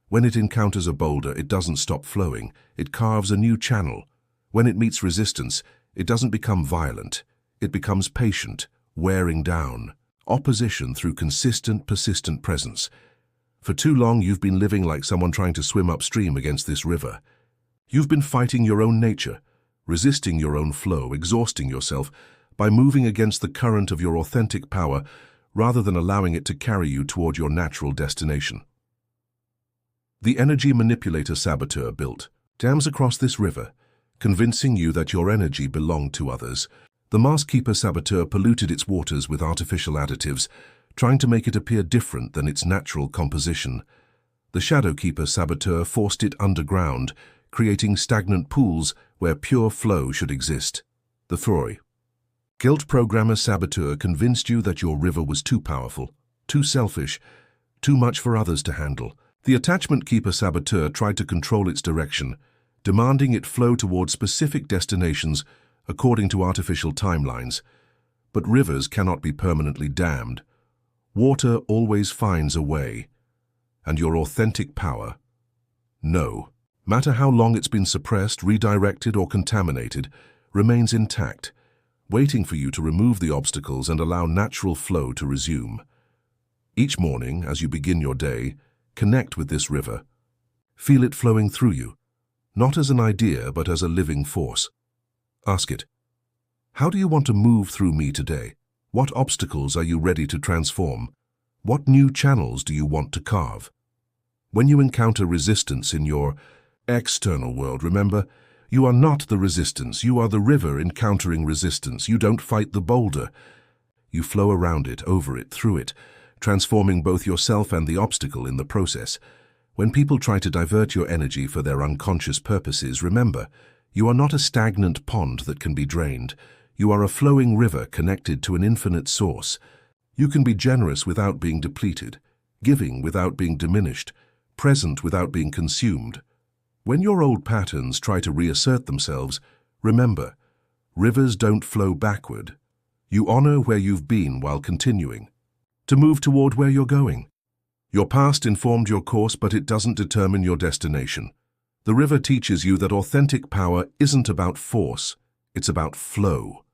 When it encounters a boulder, it doesn't stop flowing. It carves a new channel. When it meets resistance, it doesn't become violent. It becomes patient, wearing down opposition through consistent, persistent presence. For too long, you've been living like someone trying to swim upstream against this river. You've been fighting your own nature, resisting your own flow, exhausting yourself by moving against the current of your authentic power rather than allowing it to carry you toward your natural destination. The energy manipulator saboteur built dams across this river, convincing you that your energy belonged to others. The Mask Keeper saboteur polluted its waters with artificial additives, trying to make it appear different than its natural composition. The Shadow Keeper saboteur forced it underground, creating stagnant pools where pure flow should exist. The Freud. Guilt Programmer saboteur convinced you that your river was too powerful, too selfish, too much for others to handle. The Attachment Keeper saboteur tried to control its direction, demanding it flow toward specific destinations according to artificial timelines. But rivers cannot be permanently dammed. Water always finds a way. And your authentic power? No matter how long it's been suppressed, redirected, or contaminated, remains intact, waiting for you to remove the obstacles and allow natural flow to resume. Each morning, as you begin your day, connect with this river. Feel it flowing through you, not as an idea, but as a living force. Ask it, how do you want to move through me today? What obstacles are you ready to transform? What new channels do you want to carve? When you encounter resistance in your external world, remember, you are not the resistance. You are the river encountering resistance. You don't fight the boulder. You flow around it, over it, through it, transforming both yourself and the obstacle in the process. When people try to divert your energy for their unconscious purposes, remember, you are not a stagnant pond that can be drained. You are a flowing river connected to an infinite source. You can be generous without being depleted, giving without being diminished, present without being consumed. When your old patterns try to reassert themselves, remember, rivers don't flow backward. You honor where you've been while continuing to move toward where you're going. Your past informed your course, but it doesn't determine your destination. The river teaches you that authentic power isn't about force, it's about flow.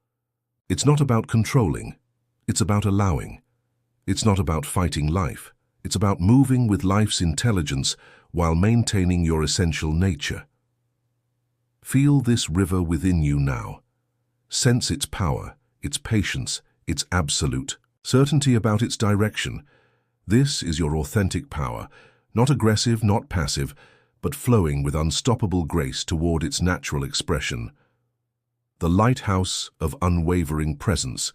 It's not about controlling, it's about allowing. It's not about fighting life, it's about moving with life's intelligence while maintaining your essential nature. Feel this river within you now. Sense its power, its patience, its absolute certainty about its direction. This is your authentic power, not aggressive, not passive, but flowing with unstoppable grace toward its natural expression. The lighthouse of unwavering presence.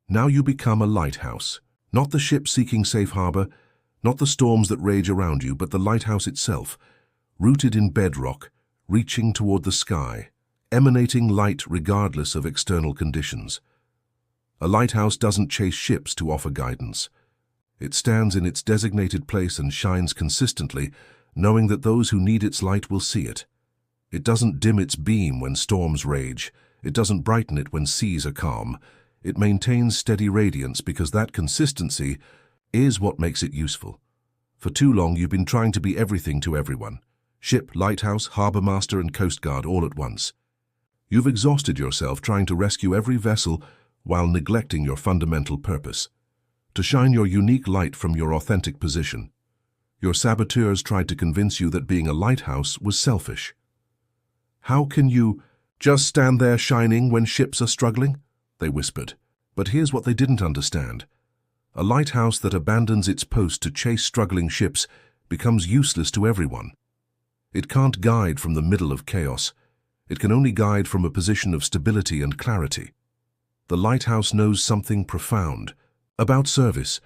Now you become a lighthouse, not the ship seeking safe harbor, not the storms that rage around you, but the lighthouse itself, rooted in bedrock, reaching toward the sky, emanating light regardless of external conditions. A lighthouse doesn't chase ships to offer guidance. It stands in its designated place and shines consistently, knowing that those who need its light will see it. It doesn't dim its beam when storms rage. It doesn't brighten it when seas are calm. It maintains steady radiance because that consistency is what makes it useful. For too long, you've been trying to be everything to everyone. Ship, lighthouse, harbor master, and coast guard all at once. You've exhausted yourself trying to rescue every vessel while neglecting your fundamental purpose, to shine your unique light from your authentic position. Your saboteurs tried to convince you that being a lighthouse was selfish. How can you just stand there shining when ships are struggling? They whispered. But here's what they didn't understand. A lighthouse that abandons its post to chase struggling ships becomes useless to everyone. It can't guide from the middle of chaos. It can only guide from a position of stability and clarity. The lighthouse knows something profound about service.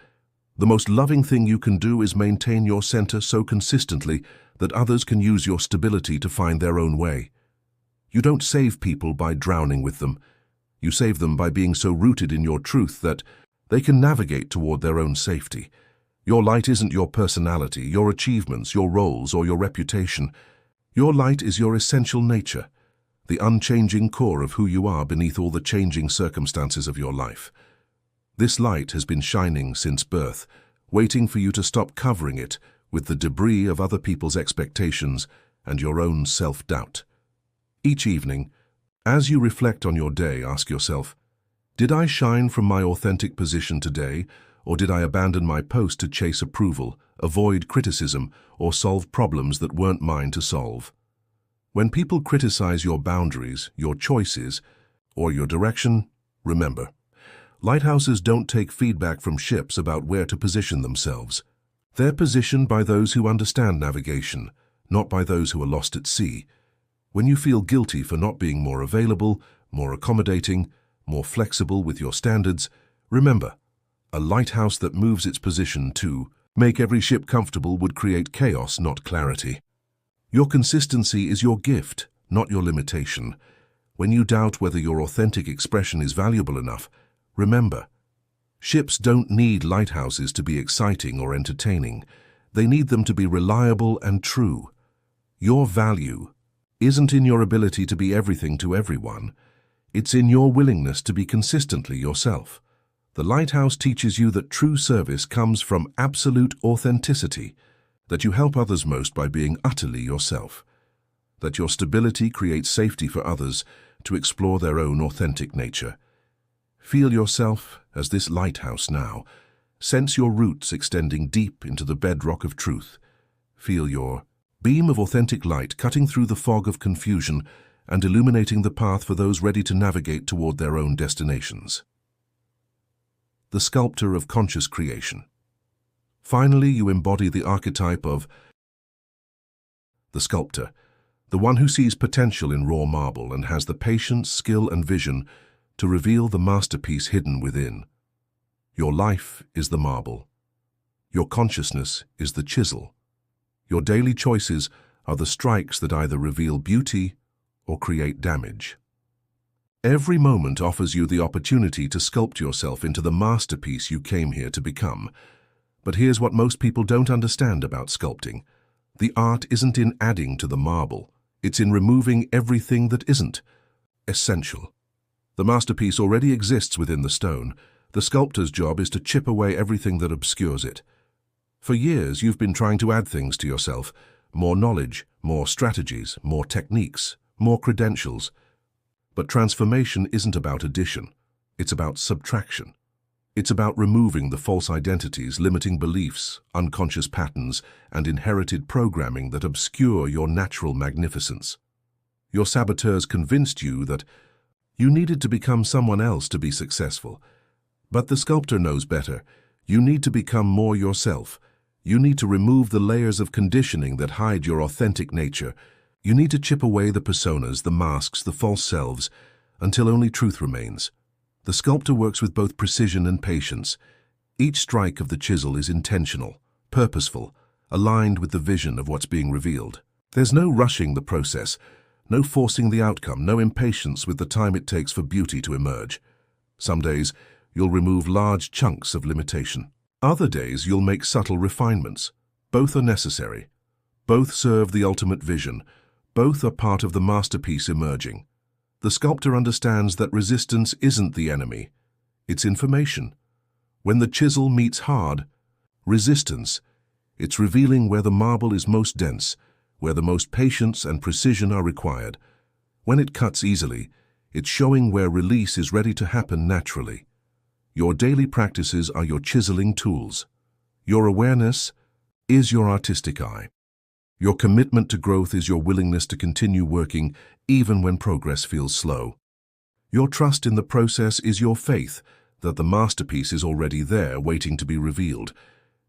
The most loving thing you can do is maintain your center so consistently that others can use your stability to find their own way. You don't save people by drowning with them. You save them by being so rooted in your truth that they can navigate toward their own safety. Your light isn't your personality, your achievements, your roles, or your reputation. Your light is your essential nature, the unchanging core of who you are beneath all the changing circumstances of your life. This light has been shining since birth, waiting for you to stop covering it with the debris of other people's expectations and your own self-doubt. Each evening, as you reflect on your day, ask yourself, did I shine from my authentic position today, or did I abandon my post to chase approval, avoid criticism, or solve problems that weren't mine to solve? When people criticize your boundaries, your choices, or your direction, remember, lighthouses don't take feedback from ships about where to position themselves. They're positioned by those who understand navigation, not by those who are lost at sea. When you feel guilty for not being more available, more accommodating, more flexible with your standards, remember, a lighthouse that moves its position to make every ship comfortable would create chaos, not clarity. Your consistency is your gift, not your limitation. When you doubt whether your authentic expression is valuable enough, remember, ships don't need lighthouses to be exciting or entertaining. They need them to be reliable and true. Your value isn't in your ability to be everything to everyone. It's in your willingness to be consistently yourself. The lighthouse teaches you that true service comes from absolute authenticity, that you help others most by being utterly yourself, that your stability creates safety for others to explore their own authentic nature. Feel yourself as this lighthouse now. Sense your roots extending deep into the bedrock of truth. Feel your beam of authentic light cutting through the fog of confusion and illuminating the path for those ready to navigate toward their own destinations. The sculptor of conscious creation. Finally, you embody the archetype of the sculptor, the one who sees potential in raw marble and has the patience, skill, and vision to reveal the masterpiece hidden within. Your life is the marble. Your consciousness is the chisel. Your daily choices are the strikes that either reveal beauty or create damage. Every moment offers you the opportunity to sculpt yourself into the masterpiece you came here to become. But here's what most people don't understand about sculpting. The art isn't in adding to the marble. It's in removing everything that isn't essential. The masterpiece already exists within the stone. The sculptor's job is to chip away everything that obscures it. For years, you've been trying to add things to yourself: more knowledge, more strategies, more techniques, more credentials. But transformation isn't about addition. It's about subtraction. It's about removing the false identities, limiting beliefs, unconscious patterns, and inherited programming that obscure your natural magnificence. Your saboteurs convinced you that you needed to become someone else to be successful. But the sculptor knows better. You need to become more yourself. You need to remove the layers of conditioning that hide your authentic nature. You need to chip away the personas, the masks, the false selves, until only truth remains. The sculptor works with both precision and patience. Each strike of the chisel is intentional, purposeful, aligned with the vision of what's being revealed. There's no rushing the process, no forcing the outcome, no impatience with the time it takes for beauty to emerge. Some days, you'll remove large chunks of limitation. Other days, you'll make subtle refinements. Both are necessary. Both serve the ultimate vision. Both are part of the masterpiece emerging. The sculptor understands that resistance isn't the enemy. It's information. When the chisel meets hard, resistance, it's revealing where the marble is most dense, where the most patience and precision are required. When it cuts easily, it's showing where release is ready to happen naturally. Your daily practices are your chiseling tools. Your awareness is your artistic eye. Your commitment to growth is your willingness to continue working even when progress feels slow. Your trust in the process is your faith that the masterpiece is already there, waiting to be revealed.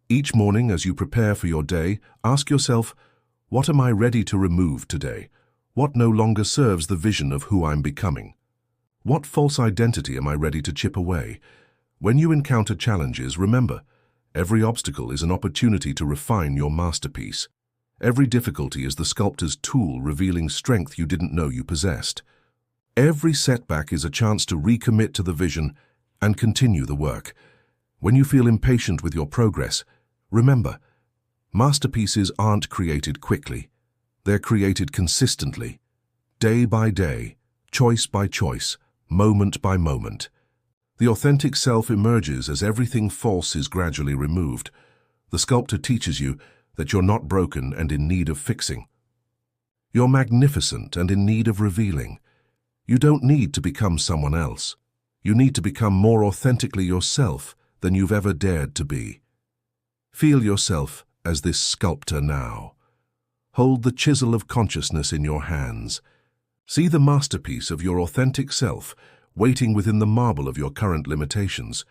Each morning, as you prepare for your day, ask yourself, what am I ready to remove today? What no longer serves the vision of who I'm becoming? What false identity am I ready to chip away? When you encounter challenges, remember, every obstacle is an opportunity to refine your masterpiece. Every difficulty is the sculptor's tool revealing strength you didn't know you possessed. Every setback is a chance to recommit to the vision and continue the work. When you feel impatient with your progress, remember, masterpieces aren't created quickly. They're created consistently, day by day, choice by choice, moment by moment. The authentic self emerges as everything false is gradually removed. The sculptor teaches you that you're not broken and in need of fixing. You're magnificent and in need of revealing. You don't need to become someone else. You need to become more authentically yourself than you've ever dared to be. Feel yourself as this sculptor now. Hold the chisel of consciousness in your hands. See the masterpiece of your authentic self waiting within the marble of your current limitations.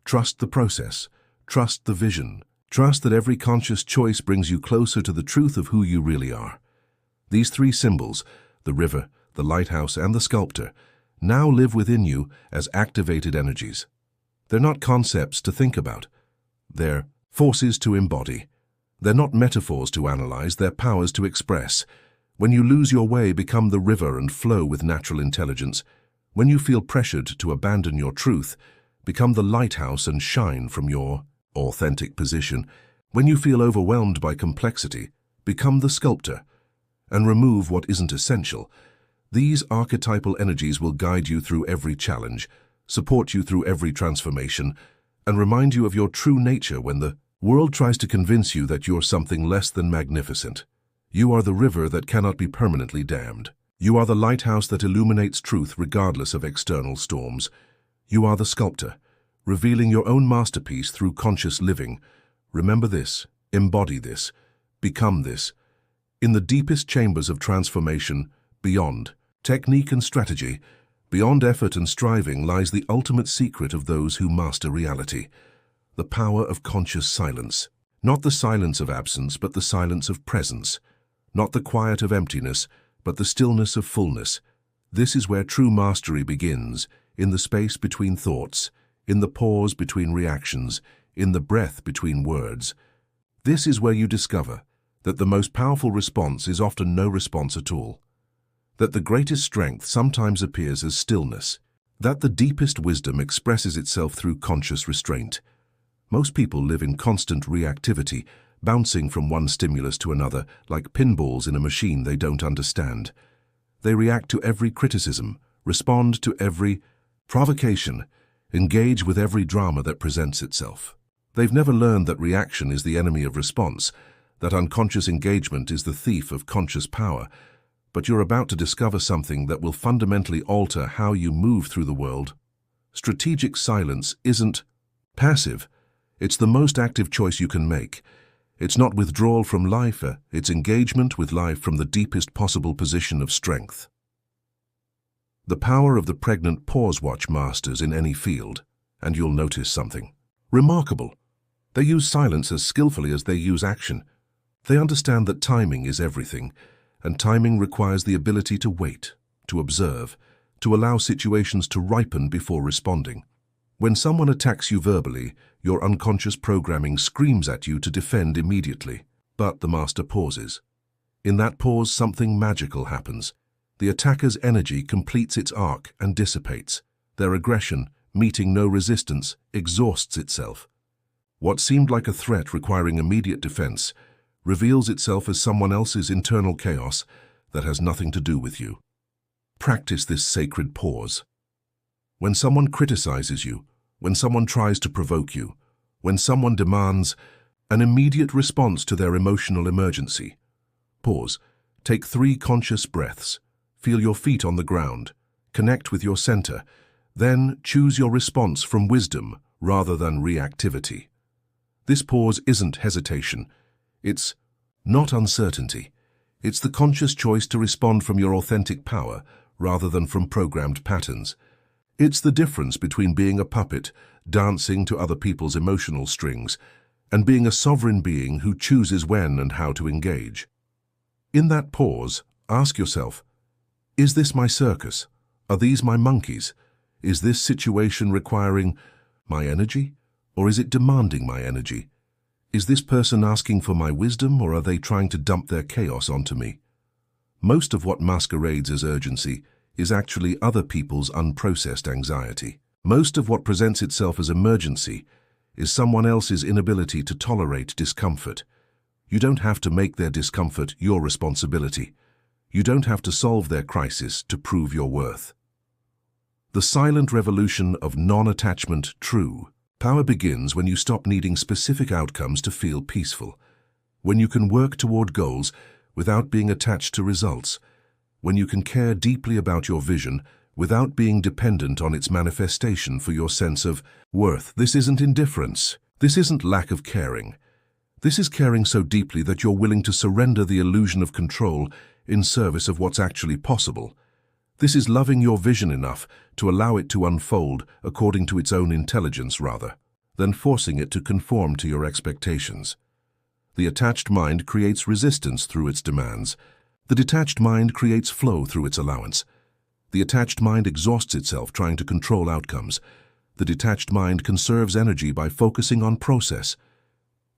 Trust the process. Trust the vision. Trust that every conscious choice brings you closer to the truth of who you really are. These three symbols, the river, the lighthouse, and the sculptor, now live within you as activated energies. They're not concepts to think about. They're forces to embody. They're not metaphors to analyze, they're powers to express. When you lose your way, become the river and flow with natural intelligence. When you feel pressured to abandon your truth, become the lighthouse and shine from your authentic position. When you feel overwhelmed by complexity, become the sculptor and remove what isn't essential. These archetypal energies will guide you through every challenge, support you through every transformation, and remind you of your true nature when the world tries to convince you that you're something less than magnificent. You are the river that cannot be permanently dammed. You are the lighthouse that illuminates truth regardless of external storms. You are the sculptor, revealing your own masterpiece through conscious living. Remember this, embody this, become this. In the deepest chambers of transformation, beyond technique and strategy, beyond effort and striving, lies the ultimate secret of those who master reality. The power of conscious silence. Not the silence of absence, but the silence of presence. Not the quiet of emptiness, but the stillness of fullness. This is where true mastery begins, in the space between thoughts, in the pause between reactions, in the breath between words. This is where you discover that the most powerful response is often no response at all. That the greatest strength sometimes appears as stillness. That the deepest wisdom expresses itself through conscious restraint. Most people live in constant reactivity, bouncing from one stimulus to another like pinballs in a machine they don't understand. They react to every criticism, respond to every provocation, engage with every drama that presents itself. They've never learned that reaction is the enemy of response, that unconscious engagement is the thief of conscious power. But you're about to discover something that will fundamentally alter how you move through the world. Strategic silence isn't passive. It's the most active choice you can make. It's not withdrawal from life, it's engagement with life from the deepest possible position of strength. The power of the pregnant pause watch masters in any field, and you'll notice something remarkable. They use silence as skillfully as they use action. They understand that timing is everything, and timing requires the ability to wait, to observe, to allow situations to ripen before responding. When someone attacks you verbally, your unconscious programming screams at you to defend immediately. But the master pauses. In that pause, something magical happens. The attacker's energy completes its arc and dissipates. Their aggression, meeting no resistance, exhausts itself. What seemed like a threat requiring immediate defense reveals itself as someone else's internal chaos that has nothing to do with you. Practice this sacred pause. When someone criticizes you, when someone tries to provoke you, when someone demands an immediate response to their emotional emergency, pause. Take 3 conscious breaths. Feel your feet on the ground. Connect with your center. Then choose your response from wisdom rather than reactivity. This pause isn't hesitation. It's not uncertainty. It's the conscious choice to respond from your authentic power rather than from programmed patterns. It's the difference between being a puppet, dancing to other people's emotional strings, and being a sovereign being who chooses when and how to engage. In that pause, ask yourself, is this my circus? Are these my monkeys? Is this situation requiring my energy, or is it demanding my energy? Is this person asking for my wisdom, or are they trying to dump their chaos onto me? Most of what masquerades as urgency is actually other people's unprocessed anxiety. Most of what presents itself as emergency is someone else's inability to tolerate discomfort. You don't have to make their discomfort your responsibility. You don't have to solve their crisis to prove your worth. The silent revolution of non-attachment true. Power begins when you stop needing specific outcomes to feel peaceful. When you can work toward goals without being attached to results. When you can care deeply about your vision without being dependent on its manifestation for your sense of worth. This isn't indifference. This isn't lack of caring. This is caring so deeply that you're willing to surrender the illusion of control in service of what's actually possible. This is loving your vision enough to allow it to unfold according to its own intelligence rather than forcing it to conform to your expectations. The attached mind creates resistance through its demands. The detached mind creates flow through its allowance. The attached mind exhausts itself trying to control outcomes. The detached mind conserves energy by focusing on process.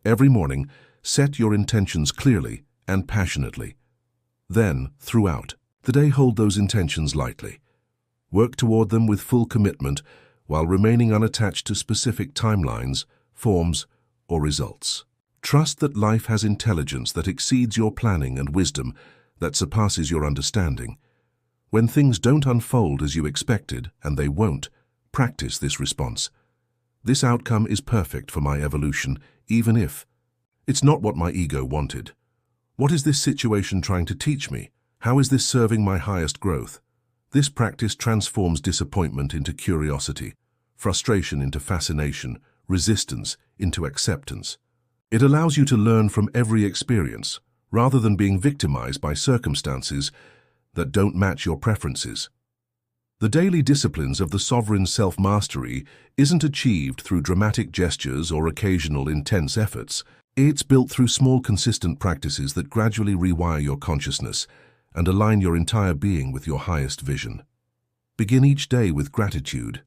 Every morning, set your intentions clearly and passionately. Then, throughout the day, hold those intentions lightly. Work toward them with full commitment while remaining unattached to specific timelines, forms, or results. Trust that life has intelligence that exceeds your planning and wisdom that surpasses your understanding. When things don't unfold as you expected, and they won't, practice this response. This outcome is perfect for my evolution, even if it's not what my ego wanted. What is this situation trying to teach me? How is this serving my highest growth? This practice transforms disappointment into curiosity, frustration into fascination, resistance into acceptance. It allows you to learn from every experience, rather than being victimized by circumstances that don't match your preferences. The daily disciplines of the sovereign self-mastery isn't achieved through dramatic gestures or occasional intense efforts. It's built through small, consistent practices that gradually rewire your consciousness and align your entire being with your highest vision. Begin each day with gratitude,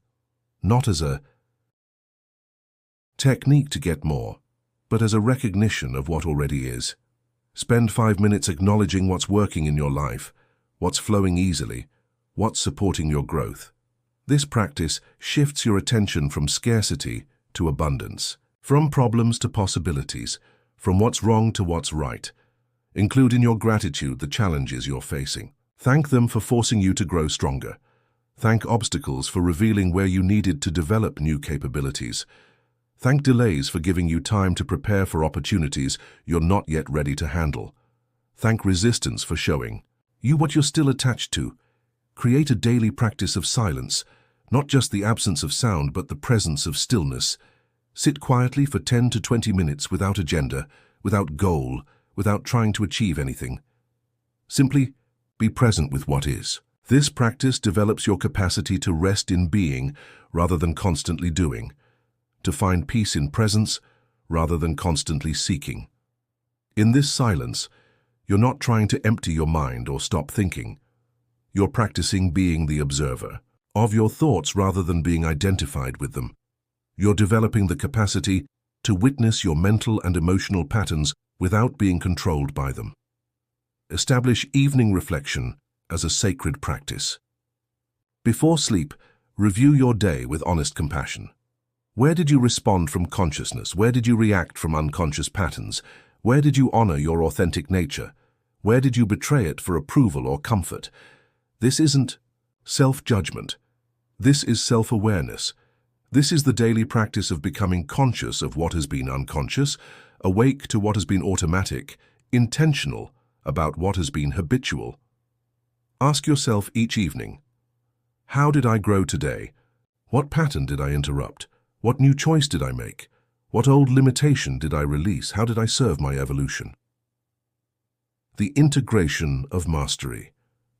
not as a technique to get more, but as a recognition of what already is. Spend 5 minutes acknowledging what's working in your life, what's flowing easily, what's supporting your growth. This practice shifts your attention from scarcity to abundance, from problems to possibilities, from what's wrong to what's right. Include in your gratitude the challenges you're facing. Thank them for forcing you to grow stronger. Thank obstacles for revealing where you needed to develop new capabilities. Thank delays for giving you time to prepare for opportunities you're not yet ready to handle. Thank resistance for showing you what you're still attached to. Create a daily practice of silence, not just the absence of sound but the presence of stillness. Sit quietly for 10 to 20 minutes without agenda, without goal, without trying to achieve anything. Simply be present with what is. This practice develops your capacity to rest in being rather than constantly doing, to find peace in presence rather than constantly seeking. In this silence, you're not trying to empty your mind or stop thinking. You're practicing being the observer of your thoughts rather than being identified with them. You're developing the capacity to witness your mental and emotional patterns without being controlled by them. Establish evening reflection as a sacred practice. Before sleep, review your day with honest compassion. Where did you respond from consciousness? Where did you react from unconscious patterns? Where did you honor your authentic nature? Where did you betray it for approval or comfort? This isn't self-judgment. This is self-awareness. This is the daily practice of becoming conscious of what has been unconscious, awake to what has been automatic, intentional about what has been habitual. Ask yourself each evening, how did I grow today? What pattern did I interrupt? What new choice did I make? What old limitation did I release? How did I serve my evolution? The integration of mastery.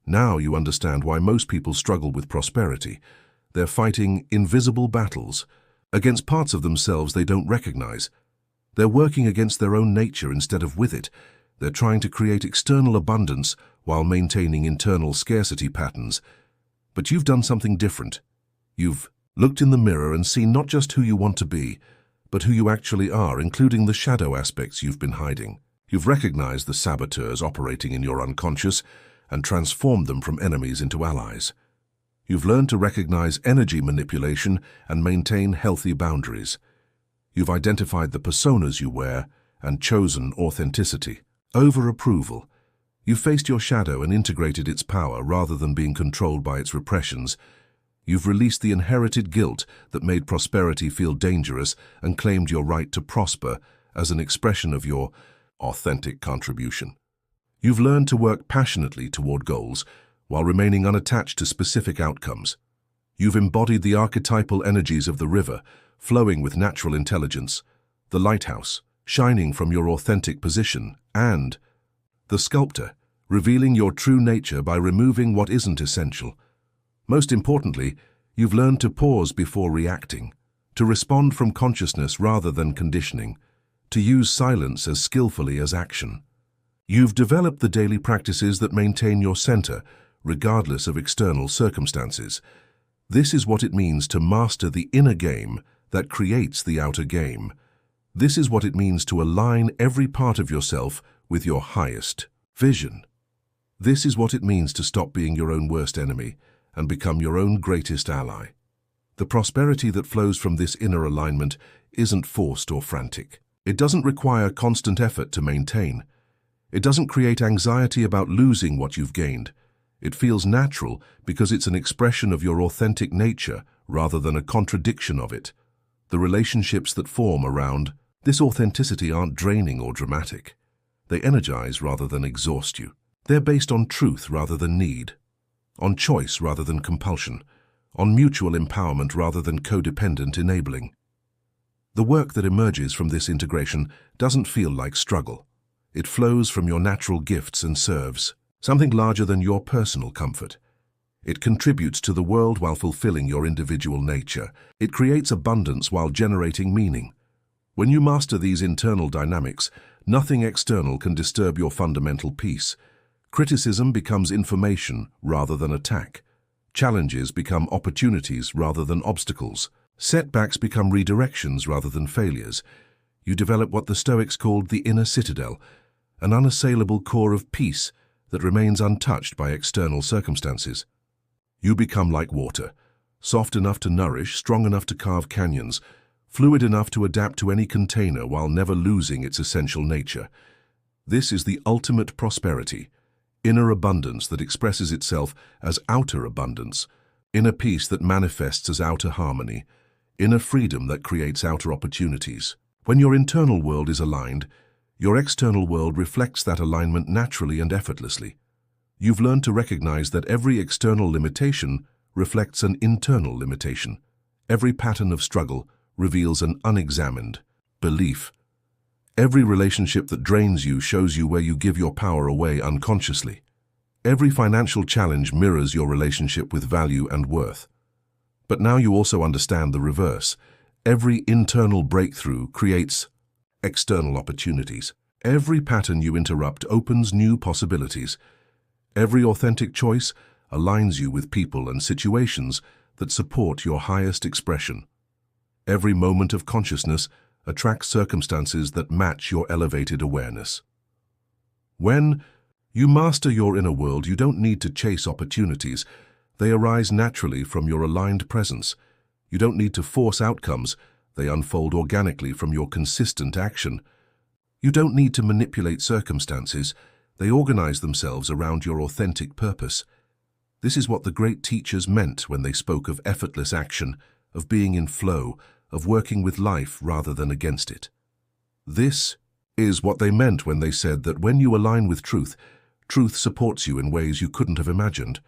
Now you understand why most people struggle with prosperity. They're fighting invisible battles against parts of themselves they don't recognize. They're working against their own nature instead of with it. They're trying to create external abundance while maintaining internal scarcity patterns. But you've done something different. You've looked in the mirror and seen not just who you want to be, but who you actually are, including the shadow aspects you've been hiding. You've recognized the saboteurs operating in your unconscious and transformed them from enemies into allies. You've learned to recognize energy manipulation and maintain healthy boundaries. You've identified the personas you wear and chosen authenticity over approval. You've faced your shadow and integrated its power rather than being controlled by its repressions. You've released the inherited guilt that made prosperity feel dangerous and claimed your right to prosper as an expression of your authentic contribution. You've learned to work passionately toward goals while remaining unattached to specific outcomes. You've embodied the archetypal energies of the river, flowing with natural intelligence, the lighthouse, shining from your authentic position, and the sculptor, revealing your true nature by removing what isn't essential. Most importantly, you've learned to pause before reacting, to respond from consciousness rather than conditioning, to use silence as skillfully as action. You've developed the daily practices that maintain your center, regardless of external circumstances. This is what it means to master the inner game that creates the outer game. This is what it means to align every part of yourself with your highest vision. This is what it means to stop being your own worst enemy and become your own greatest ally. The prosperity that flows from this inner alignment isn't forced or frantic. It doesn't require constant effort to maintain. It doesn't create anxiety about losing what you've gained. It feels natural because it's an expression of your authentic nature rather than a contradiction of it. The relationships that form around this authenticity aren't draining or dramatic. They energize rather than exhaust you. They're based on truth rather than need, on choice rather than compulsion, on mutual empowerment rather than codependent enabling. The work that emerges from this integration doesn't feel like struggle. It flows from your natural gifts and serves something larger than your personal comfort. It contributes to the world while fulfilling your individual nature. It creates abundance while generating meaning. When you master these internal dynamics, nothing external can disturb your fundamental peace. Criticism becomes information rather than attack. Challenges become opportunities rather than obstacles. Setbacks become redirections rather than failures. You develop what the Stoics called the inner citadel, an unassailable core of peace that remains untouched by external circumstances. You become like water, soft enough to nourish, strong enough to carve canyons, fluid enough to adapt to any container while never losing its essential nature. This is the ultimate prosperity, inner abundance that expresses itself as outer abundance, inner peace that manifests as outer harmony, inner freedom that creates outer opportunities. When your internal world is aligned, your external world reflects that alignment naturally and effortlessly. You've learned to recognize that every external limitation reflects an internal limitation. Every pattern of struggle reveals an unexamined belief. Every relationship that drains you shows you where you give your power away unconsciously. Every financial challenge mirrors your relationship with value and worth. But now you also understand the reverse. Every internal breakthrough creates external opportunities. Every pattern you interrupt opens new possibilities. Every authentic choice aligns you with people and situations that support your highest expression. Every moment of consciousness attracts circumstances that match your elevated awareness. When you master your inner world, you don't need to chase opportunities. They arise naturally from your aligned presence. You don't need to force outcomes. They unfold organically from your consistent action. You don't need to manipulate circumstances. They organize themselves around your authentic purpose. This is what the great teachers meant when they spoke of effortless action, of being in flow, of working with life rather than against it. This is what they meant when they said that when you align with truth, truth supports you in ways you couldn't have imagined.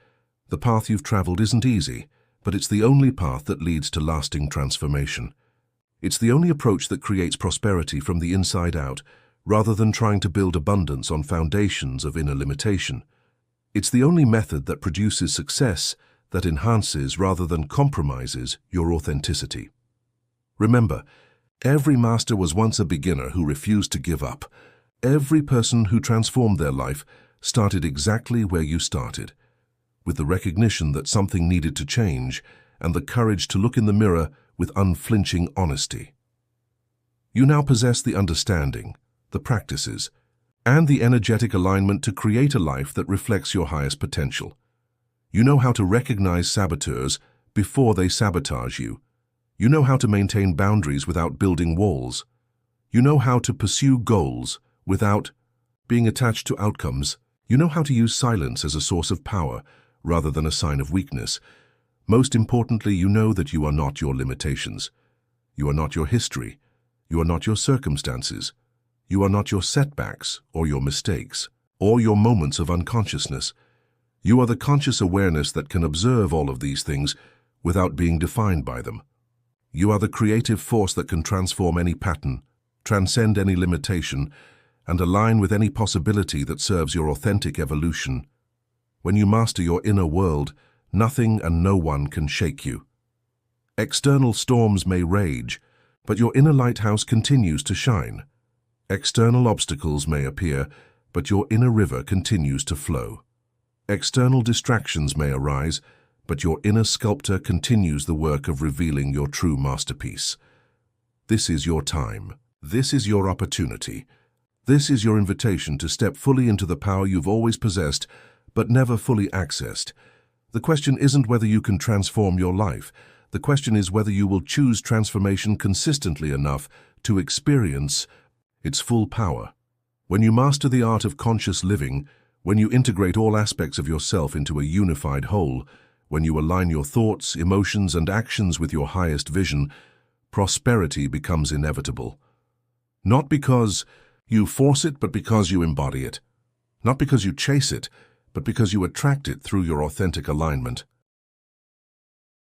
The path you've traveled isn't easy, but it's the only path that leads to lasting transformation. It's the only approach that creates prosperity from the inside out, rather than trying to build abundance on foundations of inner limitation. It's the only method that produces success that enhances rather than compromises your authenticity. Remember, every master was once a beginner who refused to give up. Every person who transformed their life started exactly where you started, with the recognition that something needed to change and the courage to look in the mirror with unflinching honesty. You now possess the understanding, the practices, and the energetic alignment to create a life that reflects your highest potential. You know how to recognize saboteurs before they sabotage you. You know how to maintain boundaries without building walls. You know how to pursue goals without being attached to outcomes. You know how to use silence as a source of power rather than a sign of weakness. Most importantly, you know that you are not your limitations. You are not your history. You are not your circumstances. You are not your setbacks or your mistakes or your moments of unconsciousness. You are the conscious awareness that can observe all of these things without being defined by them. You are the creative force that can transform any pattern, transcend any limitation, and align with any possibility that serves your authentic evolution. When you master your inner world, nothing and no one can shake you. External storms may rage, but your inner lighthouse continues to shine. External obstacles may appear, but your inner river continues to flow. External distractions may arise, but your inner sculptor continues the work of revealing your true masterpiece. This is your time. This is your opportunity. This is your invitation to step fully into the power you've always possessed, but never fully accessed. The question isn't whether you can transform your life. The question is whether you will choose transformation consistently enough to experience its full power. When you master the art of conscious living, when you integrate all aspects of yourself into a unified whole, when you align your thoughts, emotions, and actions with your highest vision, prosperity becomes inevitable. Not because you force it, but because you embody it. Not because you chase it, but because you attract it through your authentic alignment.